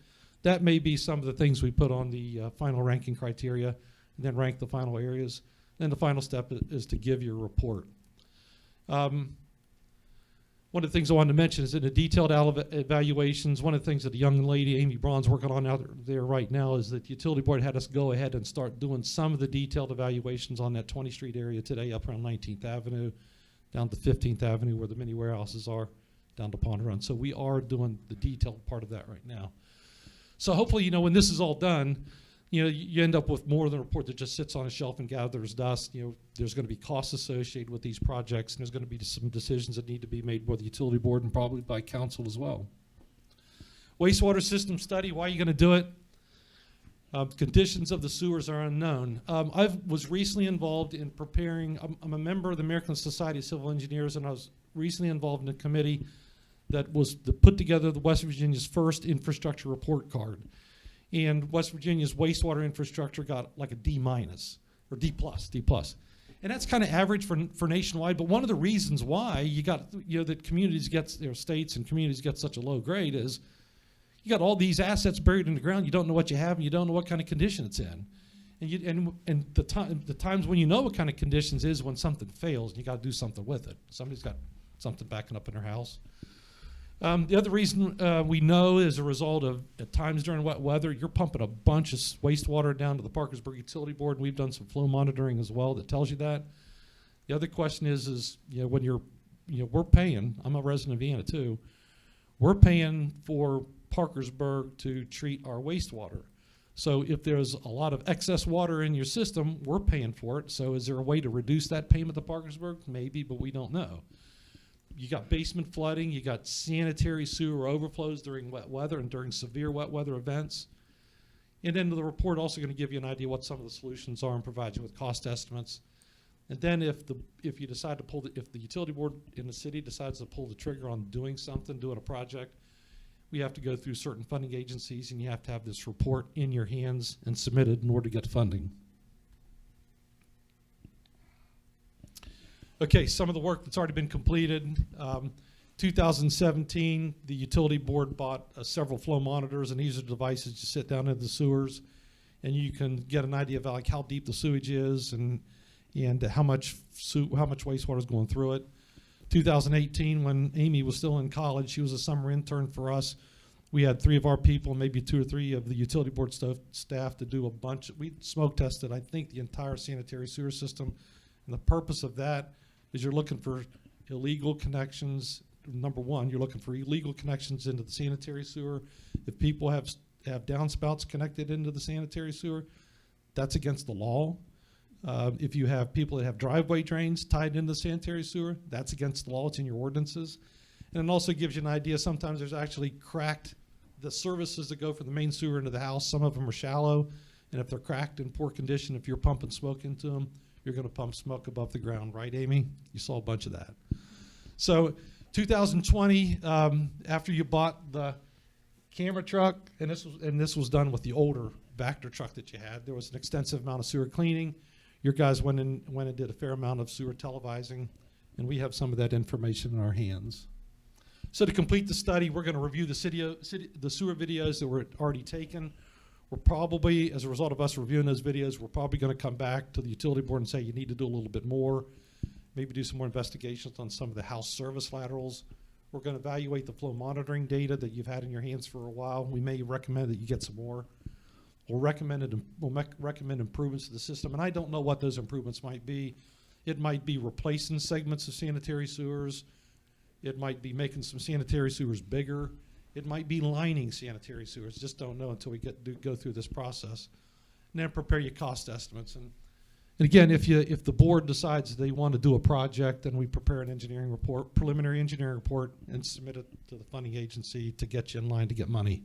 that may be some of the things we put on the final ranking criteria, and then rank the final areas. Then the final step is to give your report. One of the things I wanted to mention is in the detailed evaluations, one of the things that the young lady, Amy Braun's working on out there right now is that the utility board had us go ahead and start doing some of the detailed evaluations on that 20th Street area today, up around 19th Avenue, down to 15th Avenue where the many warehouses are, down to Pond Run. So we are doing the detailed part of that right now. So hopefully, you know, when this is all done, you know, you end up with more than a report that just sits on a shelf and gathers dust. You know, there's going to be costs associated with these projects, and there's going to be some decisions that need to be made by the utility board and probably by council as well. Wastewater system study, why are you going to do it? Conditions of the sewers are unknown. I was recently involved in preparing, I'm a member of the American Society of Civil Engineers, and I was recently involved in a committee that was to put together the West Virginia's first infrastructure report card. And West Virginia's wastewater infrastructure got like a D minus or D plus. And that's kind of average for nationwide. But one of the reasons why you got, you know, that communities get, you know, states and communities get such a low grade is you got all these assets buried in the ground. You don't know what you have, and you don't know what kind of condition it's in. And the times when you know what kind of conditions is when something fails and you got to do something with it. Somebody's got something backing up in their house. The other reason we know is a result of, at times during wet weather, you're pumping a bunch of wastewater down to the Parkersburg Utility Board, and we've done some flow monitoring as well that tells you that. The other question is you know, when you're, you know, we're paying, I'm a resident of Vienna too, we're paying for Parkersburg to treat our wastewater. So if there's a lot of excess water in your system, we're paying for it. So is there a way to reduce that payment to Parkersburg? Maybe, but we don't know. You got basement flooding, you got sanitary sewer overflows during wet weather and during severe wet weather events. And then the report also going to give you an idea what some of the solutions are and provide you with cost estimates. And then if you decide to if the utility board in the city decides to pull the trigger on doing something, doing a project, we have to go through certain funding agencies, and you have to have this report in your hands and submitted in order to get funding. Okay, some of the work that's already been completed. 2017, the utility board bought several flow monitors, and these are devices to sit down in the sewers, and you can get an idea of like how deep the sewage is and how much wastewater is going through it. 2018, when Amy was still in college, she was a summer intern for us. We had 3 of our people, maybe 2 or 3 of the utility board staff to do a bunch. We smoke tested, I think, the entire sanitary sewer system, and the purpose of that is you're looking for illegal connections. Number one, you're looking for illegal connections into the sanitary sewer. If people have downspouts connected into the sanitary sewer, that's against the law. If you have people that have driveway drains tied into the sanitary sewer, that's against the law. It's in your ordinances. And it also gives you an idea. Sometimes there's actually cracked, the services that go from the main sewer into the house, some of them are shallow, and if they're cracked in poor condition, if you're pumping smoke into them, you're going to pump smoke above the ground, right, Amy? You saw a bunch of that. So 2020, after you bought the camera truck, and this was done with the older Vector truck that you had, there was an extensive amount of sewer cleaning. Your guys went and did a fair amount of sewer televising, and we have some of that information in our hands. So to complete the study, we're going to review the sewer videos that were already taken. We're probably, as a result of us reviewing those videos, we're probably going to come back to the utility board and say you need to do a little bit more, maybe do some more investigations on some of the house service laterals. We're going to evaluate the flow monitoring data that you've had in your hands for a while. We may recommend that you get some more. We'll recommend improvements to the system, and I don't know what those improvements might be. It might be replacing segments of sanitary sewers. It might be making some sanitary sewers bigger. It might be lining sanitary sewers. Just don't know until we go through this process. And then prepare your cost estimates. And again, if the board decides they want to do a project, then we prepare an engineering report, preliminary engineering report, and submit it to the funding agency to get you in line to get money.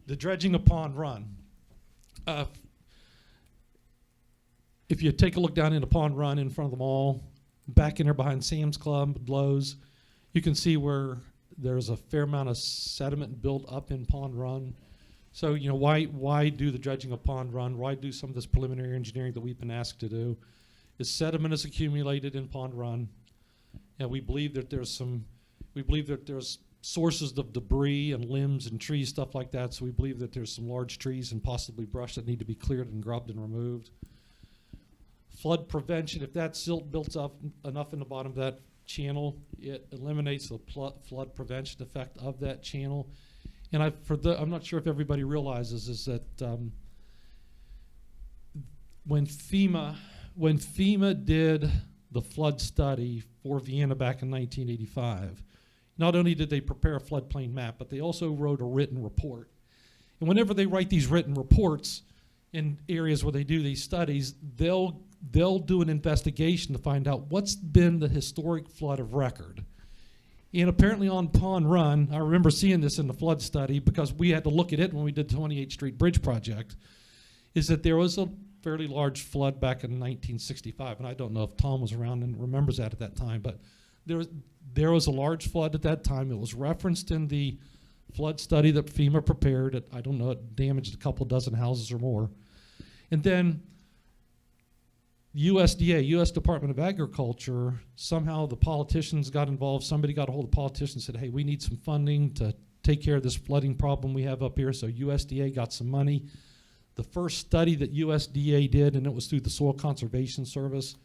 The dredging of Pond Run. If you take a look down into Pond Run in front of the mall, back in there behind Sam's Club, Lowe's, you can see where there's a fair amount of sediment built up in Pond Run. So, you know, why do the dredging of Pond Run? Why do some of this preliminary engineering that we've been asked to do? Is sediment is accumulated in Pond Run, and we believe that there's sources of debris and limbs and trees, stuff like that. So we believe that there's some large trees and possibly brush that need to be cleared and grubbed and removed. Flood prevention, if that silt builds up enough in the bottom of that channel, it eliminates the flood prevention effect of that channel. And I'm not sure if everybody realizes is that when FEMA did the flood study for Vienna back in 1985, not only did they prepare a floodplain map, but they also wrote a written report. And whenever they write these written reports in areas where they do these studies, they'll do an investigation to find out what's been the historic flood of record. And apparently on Pond Run, I remember seeing this in the flood study because we had to look at it when we did the 28th Street Bridge project, is that there was a fairly large flood back in 1965. And I don't know if Tom was around and remembers that at that time, but there was a large flood at that time. It was referenced in the flood study that FEMA prepared. I don't know, it damaged a couple dozen houses or more. And then USDA, U.S. Department of Agriculture, somehow the politicians got involved. Somebody got a hold of the politicians and said, hey, we need some funding to take care of this flooding problem we have up here. So USDA got some money. The first study that USDA did, and it was through the Soil Conservation Service,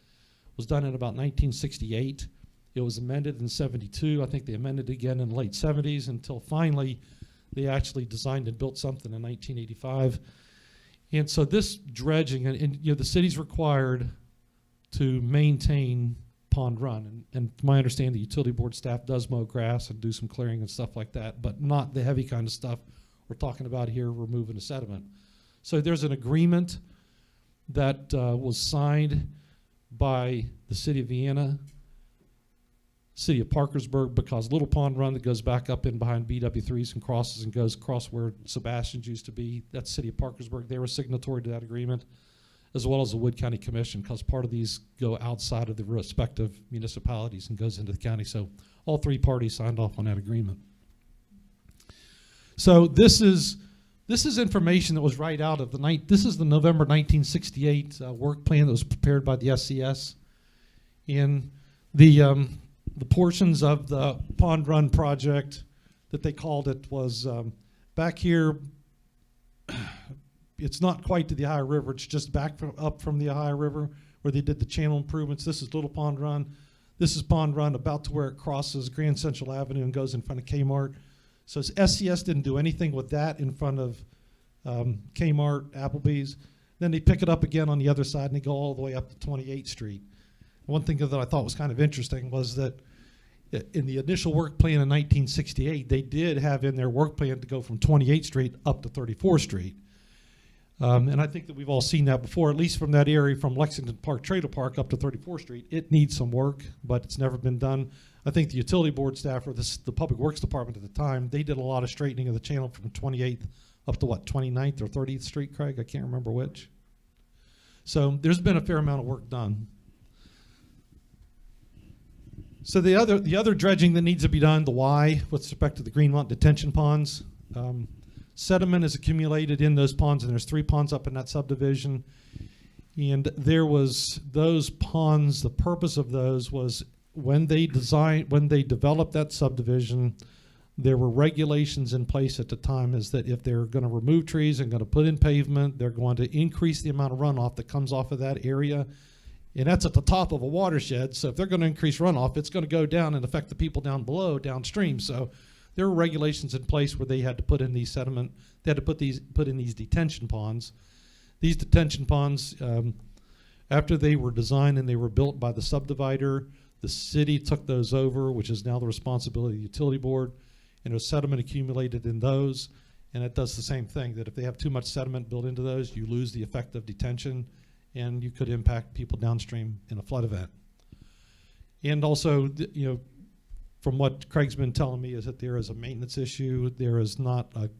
was done in about 1968. It was amended in 72. I think they amended it again in the late 70s until finally they actually designed and built something in 1985. And so this dredging, and the city's required to maintain Pond Run. And my understanding, the utility board staff does mow grass and do some clearing and stuff like that, but not the heavy kind of stuff we're talking about here, removing the sediment. So there's an agreement that was signed by the city of Vienna, city of Parkersburg, because Little Pond Run that goes back up in behind BW3s and crosses and goes across where Sebastian's used to be, that's city of Parkersburg. They were signatory to that agreement, as well as the Wood County Commission, because part of these go outside of the respective municipalities and goes into the county. So all three parties signed off on that agreement. So this is information that was right out of the night. This is the November 1968 work plan that was prepared by the SCS. And the portions of the Pond Run project that they called it was back here. It's not quite to the Ohio River. It's just up from the Ohio River where they did the channel improvements. This is Little Pond Run. This is Pond Run about to where it crosses Grand Central Avenue and goes in front of Kmart. So SCS didn't do anything with that in front of Kmart, Applebee's. Then they pick it up again on the other side and they go all the way up to 28th Street. One thing that I thought was kind of interesting was that in the initial work plan in 1968, they did have in their work plan to go from 28th Street up to 34th Street. And I think that we've all seen that before, at least from that area from Lexington Park Trailer Park up to 34th Street. It needs some work, but it's never been done. I think the utility board staff or the Public Works Department at the time, they did a lot of straightening of the channel from 28th up to what, 29th or 30th Street, Craig? I can't remember which. So there's been a fair amount of work done. So the other dredging that needs to be done, the why, with respect to the Greenmont detention ponds, sediment is accumulated in those ponds, and there's 3 ponds up in that subdivision. And there was those ponds, the purpose of those was when they developed that subdivision, there were regulations in place at the time is that if they're going to remove trees and going to put in pavement, they're going to increase the amount of runoff that comes off of that area. And that's at the top of a watershed. So if they're going to increase runoff, it's going to go down and affect the people down below, downstream. So there were regulations in place where they had to put in these sediment. They had to put in these detention ponds. These detention ponds, after they were designed and they were built by the subdivider, the city took those over, which is now the responsibility of the utility board. And there's sediment accumulated in those. And it does the same thing, that if they have too much sediment built into those, you lose the effect of detention, and you could impact people downstream in a flood event. And also, from what Craig's been telling me is that there is a maintenance issue. There is the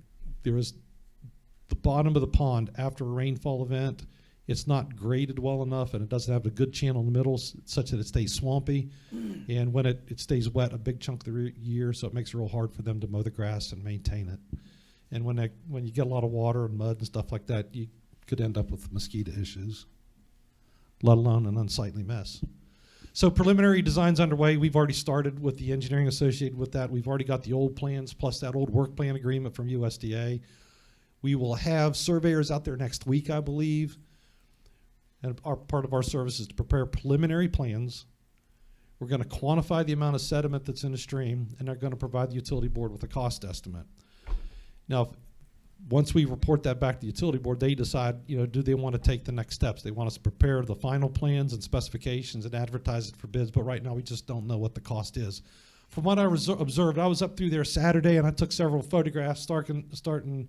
bottom of the pond after a rainfall event. It's not graded well enough, and it doesn't have a good channel in the middle such that it stays swampy. And when it stays wet a big chunk of the year, so it makes it real hard for them to mow the grass and maintain it. And when you get a lot of water and mud and stuff like that, you could end up with mosquito issues, let alone an unsightly mess. So preliminary design's underway. We've already started with the engineering associated with that. We've already got the old plans plus that old work plan agreement from USDA. We will have surveyors out there next week, I believe. And part of our service is to prepare preliminary plans. We're going to quantify the amount of sediment that's in the stream, and they're going to provide the utility board with a cost estimate. Now, once we report that back to the utility board, they decide, you know, do they want to take the next steps? They want us to prepare the final plans and specifications and advertise it for bids, but right now we just don't know what the cost is. From what I observed, I was up through there Saturday and I took several photographs starting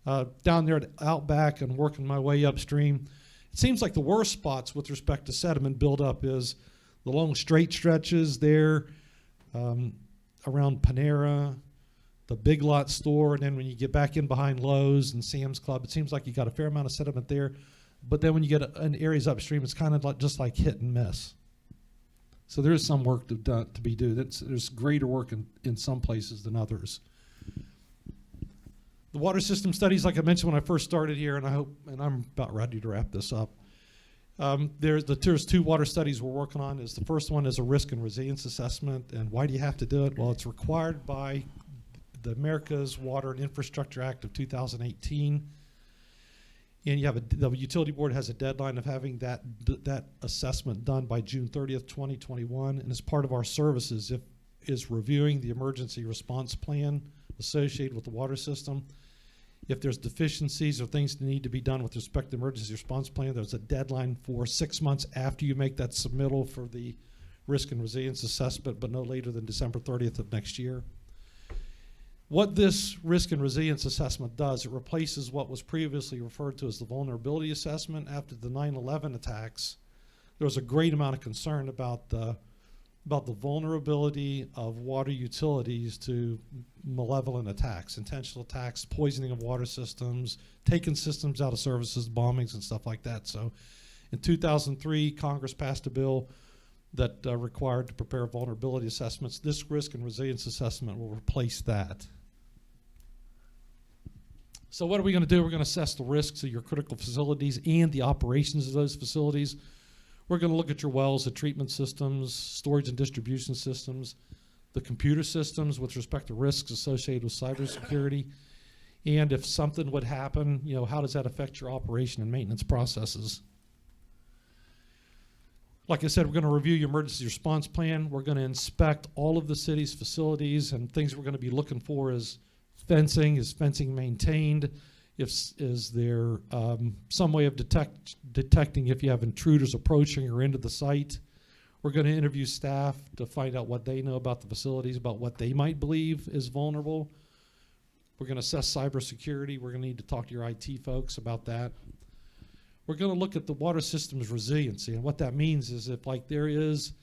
down there at Outback and working my way upstream. It seems like the worst spots with respect to sediment buildup is the long straight stretches there around Panera, the Big Lot store, and then when you get back in behind Lowe's and Sam's Club, it seems like you got a fair amount of sediment there. But then when you get in areas upstream, it's kind of like, just like hit and miss. So there is some work to be done. There's greater work in some places than others. The water system studies, like I mentioned when I first started here, and I'm about ready to wrap this up. There's two water studies we're working on. The first one is a risk and resilience assessment. And why do you have to do it? Well, it's required by the America's Water and Infrastructure Act of 2018. And you have the utility board has a deadline of having that assessment done by June 30th, 2021. And as part of our services, is reviewing the emergency response plan associated with the water system. If there's deficiencies or things that need to be done with respect to the emergency response plan, there's a deadline for 6 months after you make that submittal for the risk and resilience assessment, but no later than December 30th of next year. What this risk and resilience assessment does, it replaces what was previously referred to as the vulnerability assessment. After the 9/11 attacks, there was a great amount of concern about the vulnerability of water utilities to malevolent attacks, intentional attacks, poisoning of water systems, taking systems out of services, bombings and stuff like that. So in 2003, Congress passed a bill that required to prepare vulnerability assessments. This risk and resilience assessment will replace that. So what are we going to do? We're going to assess the risks of your critical facilities and the operations of those facilities. We're going to look at your wells, the treatment systems, storage and distribution systems, the computer systems with respect to risks associated with cybersecurity, and if something would happen, you know, how does that affect your operation and maintenance processes? Like I said, we're going to review your emergency response plan. We're going to inspect all of the city's facilities, and things we're going to be looking for is fencing. Is fencing maintained? Is there some way of detecting if you have intruders approaching or into the site? We're going to interview staff to find out what they know about the facilities, about what they might believe is vulnerable. We're going to assess cybersecurity. We're going to need to talk to your IT folks about that. We're going to look at the water system's resiliency, and what that means is if like there is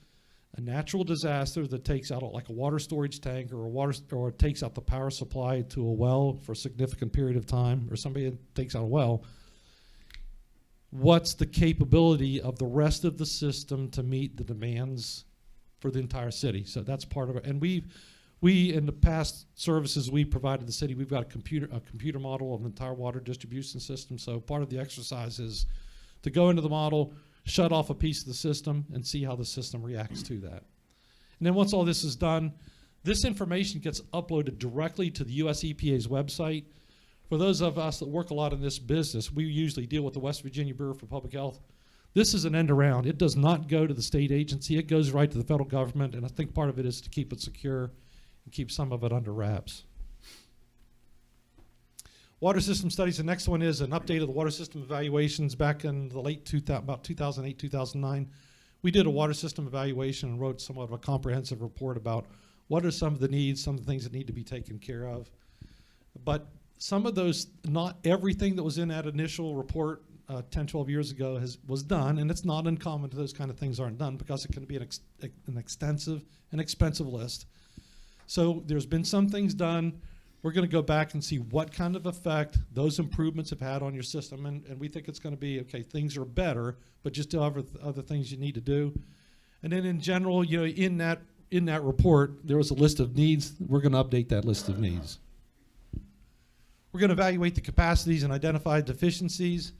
a natural disaster that takes out like a water storage tank or takes out the power supply to a well for a significant period of time, or somebody takes out a well, what's the capability of the rest of the system to meet the demands for the entire city? So that's part of it. And we in the past services we provided the city, we've got a computer model of the entire water distribution system. So part of the exercise is to go into the model, shut off a piece of the system, and see how the system reacts to that. And then once all this is done, this information gets uploaded directly to the US EPA's website. For those of us that work a lot in this business, we usually deal with the West Virginia Bureau for Public Health. This is an end around. It does not go to the state agency. It goes right to the federal government, and I think part of it is to keep it secure and keep some of it under wraps. Water system studies, the next one is an update of the water system evaluations back in the about 2008, 2009. We did a water system evaluation and wrote somewhat of a comprehensive report about what are some of the needs, some of the things that need to be taken care of. But some of those, not everything that was in that initial report 10, 12 years ago was done, and it's not uncommon that those kind of things aren't done because it can be an extensive and expensive list. So there's been some things done. We're going to go back and see what kind of effect those improvements have had on your system, and we think it's going to be, okay, things are better, but just still have other things you need to do. And then in general, you know, in that report, there was a list of needs. We're going to update that list of needs. We're going to evaluate the capacities and identify deficiencies.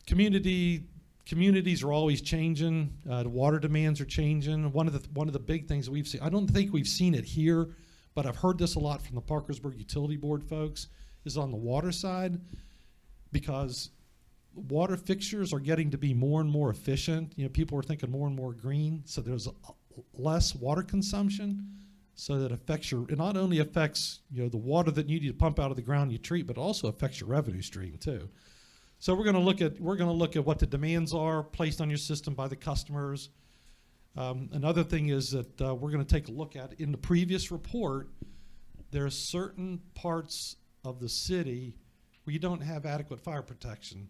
Community communities are always changing. The water demands are changing. One of the big things that we've seen, I don't think we've seen it here, but I've heard this a lot from the Parkersburg Utility Board folks, is on the water side, because water fixtures are getting to be more and more efficient. You know, people are thinking more and more green, so there's less water consumption. So that affects it not only affects, you know, the water that you need to pump out of the ground you treat, but it also affects your revenue stream too. So we're going to look at what the demands are placed on your system by the customers. Another thing is that we're going to take a look at, in the previous report, there are certain parts of the city where you don't have adequate fire protection.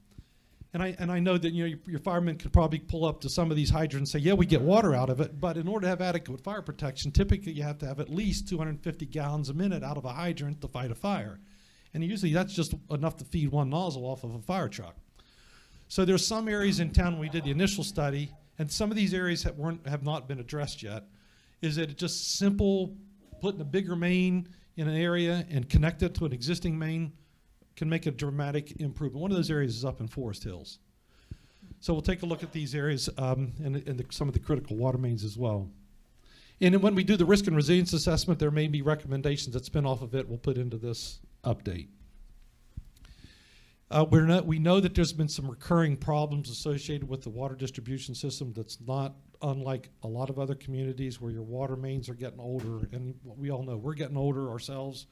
And I know that, you know, your firemen could probably pull up to some of these hydrants and say, yeah, we get water out of it, but in order to have adequate fire protection, typically you have to have at least 250 gallons a minute out of a hydrant to fight a fire. And usually that's just enough to feed one nozzle off of a fire truck. So there's some areas in town, when we did the initial study, and some of these areas have not been addressed yet, is that it's just simple putting a bigger main in an area and connect it to an existing main can make a dramatic improvement. One of those areas is up in Forest Hills. So we'll take a look at these areas and some of the critical water mains as well. And then when we do the risk and resilience assessment, there may be recommendations that spin off of it we'll put into this update. We know that there's been some recurring problems associated with the water distribution system that's not unlike a lot of other communities where your water mains are getting older. And we all know we're getting older ourselves.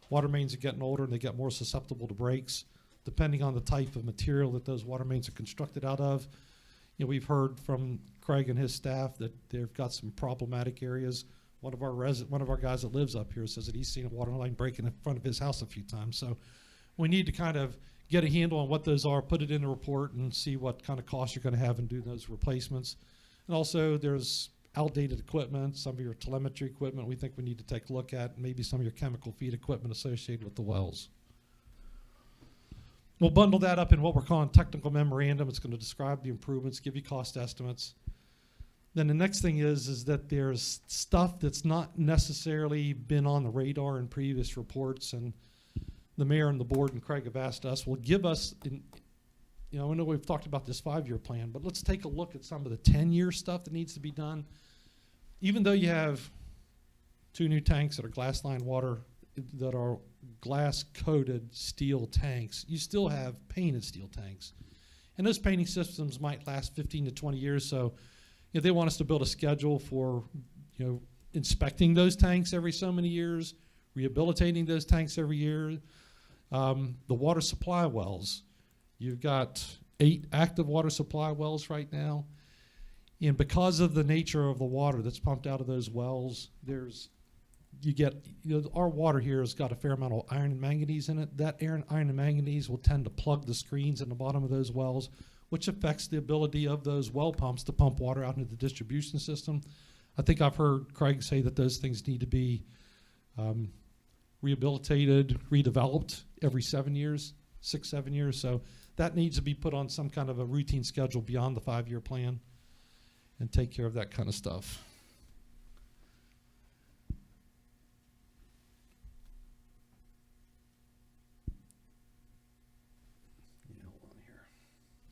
Water mains are getting older and they get more susceptible to breaks, depending on the type of material that those water mains are constructed out of. You know, we've heard from Craig and his staff that they've got some problematic areas. One of our guys that lives up here says that he's seen a water line break in front of his house a few times. So we need to kind of get a handle on what those are, put it in a report, and see what kind of costs you're going to have and do those replacements. And also, there's outdated equipment, some of your telemetry equipment we think we need to take a look at, maybe some of your chemical feed equipment associated with the wells. We'll bundle that up in what we're calling technical memorandum. It's going to describe the improvements, give you cost estimates. Then the next thing is that there's stuff that's not necessarily been on the radar in previous reports, and the mayor and the board and Craig have asked us, will give us, I know we've talked about this 5-year plan, but let's take a look at some of the 10-year stuff that needs to be done. Even though you have 2 new tanks that are glass-lined water, that are glass-coated steel tanks, you still have painted steel tanks. And those painting systems might last 15 to 20 years, so they want us to build a schedule for inspecting those tanks every so many years, rehabilitating those tanks every year. The water supply wells, you've got 8 active water supply wells right now. And because of the nature of the water that's pumped out of those wells, our water here has got a fair amount of iron and manganese in it. That iron and manganese will tend to plug the screens in the bottom of those wells, which affects the ability of those well pumps to pump water out into the distribution system. I think I've heard Craig say that those things need to be rehabilitated, redeveloped every 7 years, 6-7 years. So that needs to be put on some kind of a routine schedule beyond the 5-year plan and take care of that kind of stuff. Hold on here.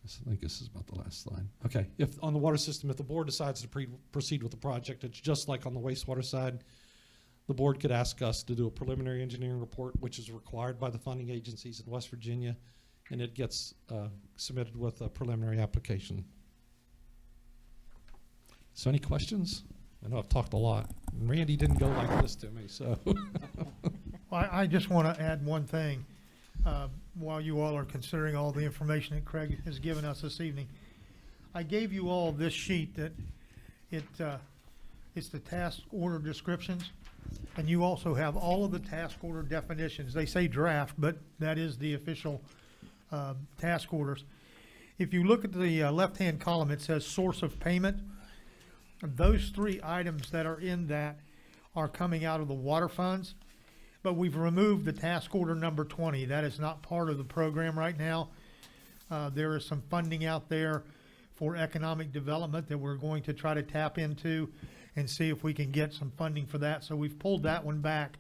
I think this is about the last slide. Okay, if on the water system, if the board decides to proceed with the project, it's just like on the wastewater side. The board could ask us to do a preliminary engineering report, which is required by the funding agencies in West Virginia, and it gets submitted with a preliminary application. So any questions? I know I've talked a lot. Randy didn't go like this to me, so. Well, I just want to add one thing. While you all are considering all the information that Craig has given us this evening, I gave you all this sheet that it's the task order descriptions, and you also have all of the task order definitions. They say draft, but that is the official task orders. If you look at the left-hand column, it says source of payment. Those 3 items that are in that are coming out of the water funds, but we've removed the task order number 20. That is not part of the program right now. There is some funding out there for economic development that we're going to try to tap into and see if we can get some funding for that. So we've pulled that one back.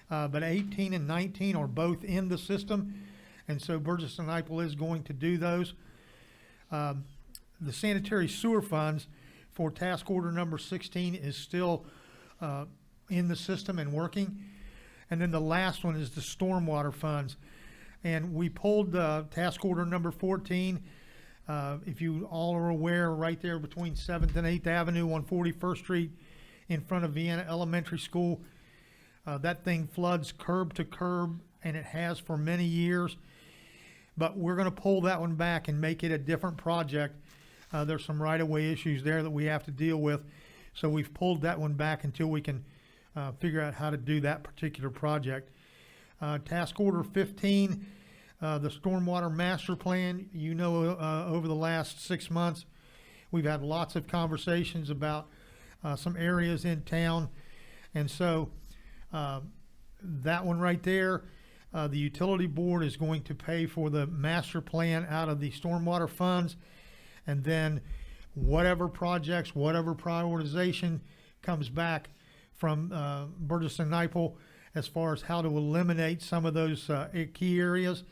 But 18 and 19 are both in the system, and so Burgess and Nyepel is going to do those. The sanitary sewer funds for task order number 16 is still in the system and working. And then the last one is the stormwater funds. And we pulled task order number 14. If you all are aware, right there between 7th and 8th Avenue on 41st Street in front of Vienna Elementary School, that thing floods curb to curb, and it has for many years. But we're going to pull that one back and make it a different project. There's some right-of-way issues there that we have to deal with. So we've pulled that one back until we can figure out how to do that particular project. Task order 15, the stormwater master plan. You know, over the last 6 months, we've had lots of conversations about some areas in town. And so that one right there, the utility board is going to pay for the master plan out of the stormwater funds. And then whatever projects, whatever prioritization comes back from Burgess and Nyepel as far as how to eliminate some of those key areas,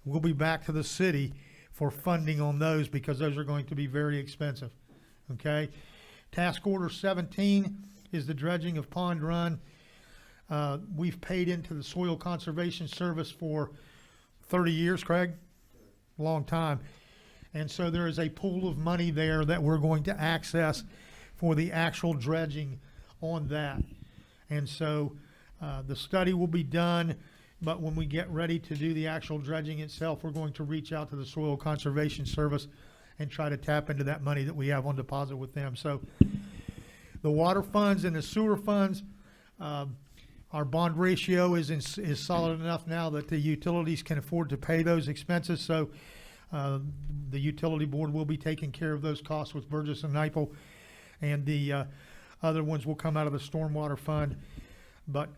we'll be back to the city for funding on those, because those are going to be very expensive. Okay? Task order 17 is the dredging of Pond Run. We've paid into the Soil Conservation Service for 30 years, Craig? Long time. And so there is a pool of money there that we're going to access for the actual dredging on that. And so the study will be done, but when we get ready to do the actual dredging itself, we're going to reach out to the Soil Conservation Service and try to tap into that money that we have on deposit with them. So the water funds and the sewer funds, our bond ratio is solid enough now that the utilities can afford to pay those expenses. So the utility board will be taking care of those costs with Burgess and Nyepel, and the other ones will come out of the stormwater fund. But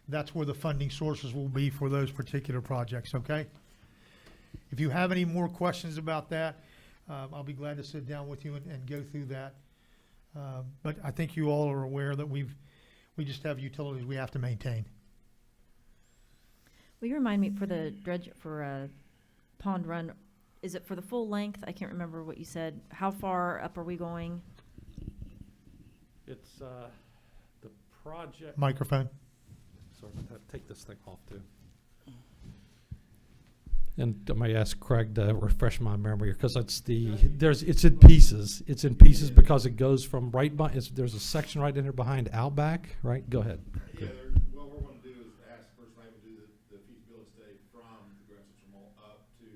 that's where the funding sources will be for those particular projects, okay? If you have any more questions about that, I'll be glad to sit down with you and go through that. But I think you all are aware that we just have utilities we have to maintain. Will you remind me for the dredge for Pond Run, is it for the full length? I can't remember what you said. How far up are we going? It's, the project. Microphone. Sorry, take this thing off too. And I may ask Craig to refresh my memory, because it's it's in pieces. It's in pieces because it goes from right by, there's a section right in there behind Outback, right? Go ahead. Yeah, what we're gonna do is ask First Night to do the feasibility study from the Grand Central Mall up to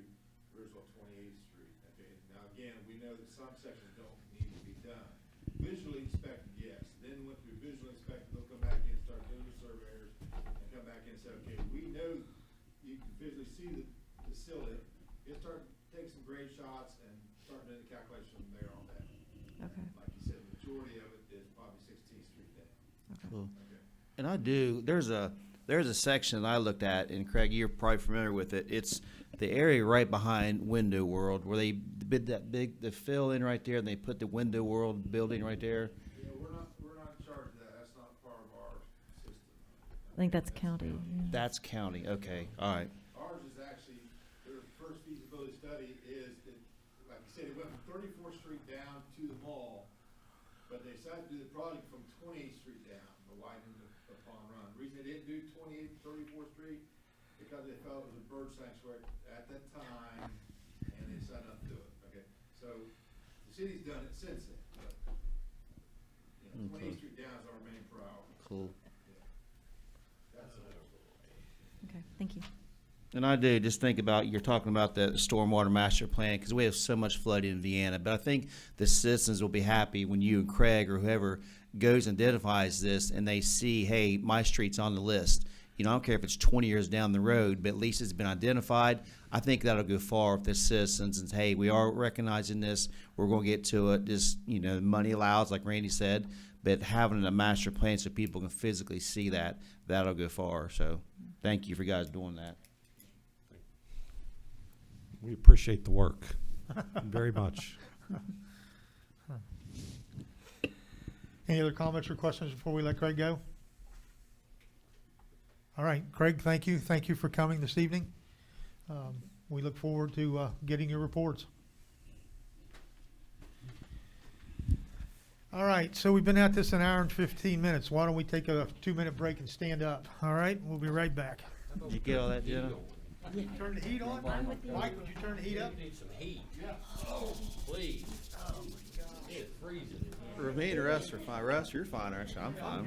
Roosevelt 28th Street. Okay, now again, we know that some sections don't need to be done. Visually inspected, yes. Then went through visually inspected, they'll come back in and start doing the surveyors and come back in and say, okay, we know you can visually see the facility. You'll start taking some grade shots and start doing the calculation from there on that. Okay. Like you said, the majority of it is probably 16th Street down. Cool. Okay. And I do, there's a section that I looked at, and Craig, you're probably familiar with it. It's the area right behind Window World, where they did the fill in right there, and they put the Window World building right there. Yeah, we're not in charge of that. That's not part of our system. I think that's county. Yeah. That's county, okay, all right. Ours is actually, their first feasibility study is, like you said, it went from 34th Street down to the mall, but they decided to do the project from 28th Street down, the widening of Pond Run. The reason they didn't do 28th, 34th Street, because they felt it was a bird sanctuary at that time, and they decided not to do it, okay? So, the city's done it since then, but, you know, 28th Street down is our main priority. Cool. That's it. Okay, thank you. And I do just think about, you're talking about the stormwater master plan, because we have so much flooding in Vienna. But I think the citizens will be happy when you and Craig or whoever goes and identifies this, and they see, hey, my street's on the list. You know, I don't care if it's 20 years down the road, but at least it's been identified. I think that'll go far with the citizens and say, hey, we are recognizing this. We're going to get to it. Just, you know, money allows, like Randy said, but having a master plan so people can physically see that, that'll go far. So thank you for guys doing that. We appreciate the work very much. Any other comments or questions before we let Craig go? All right, Craig, thank you. Thank you for coming this evening. We look forward to getting your reports. All right, so we've been at this an hour and 15 minutes. Why don't we take a 2-minute break and stand up? All right, we'll be right back. Did you get all that, Jenna? Turn the heat on? Mike, would you turn the heat up? Need some heat. Yeah. Please. It's freezing. For me and Russ are fine. Russ, you're fine, aren't you? I'm fine.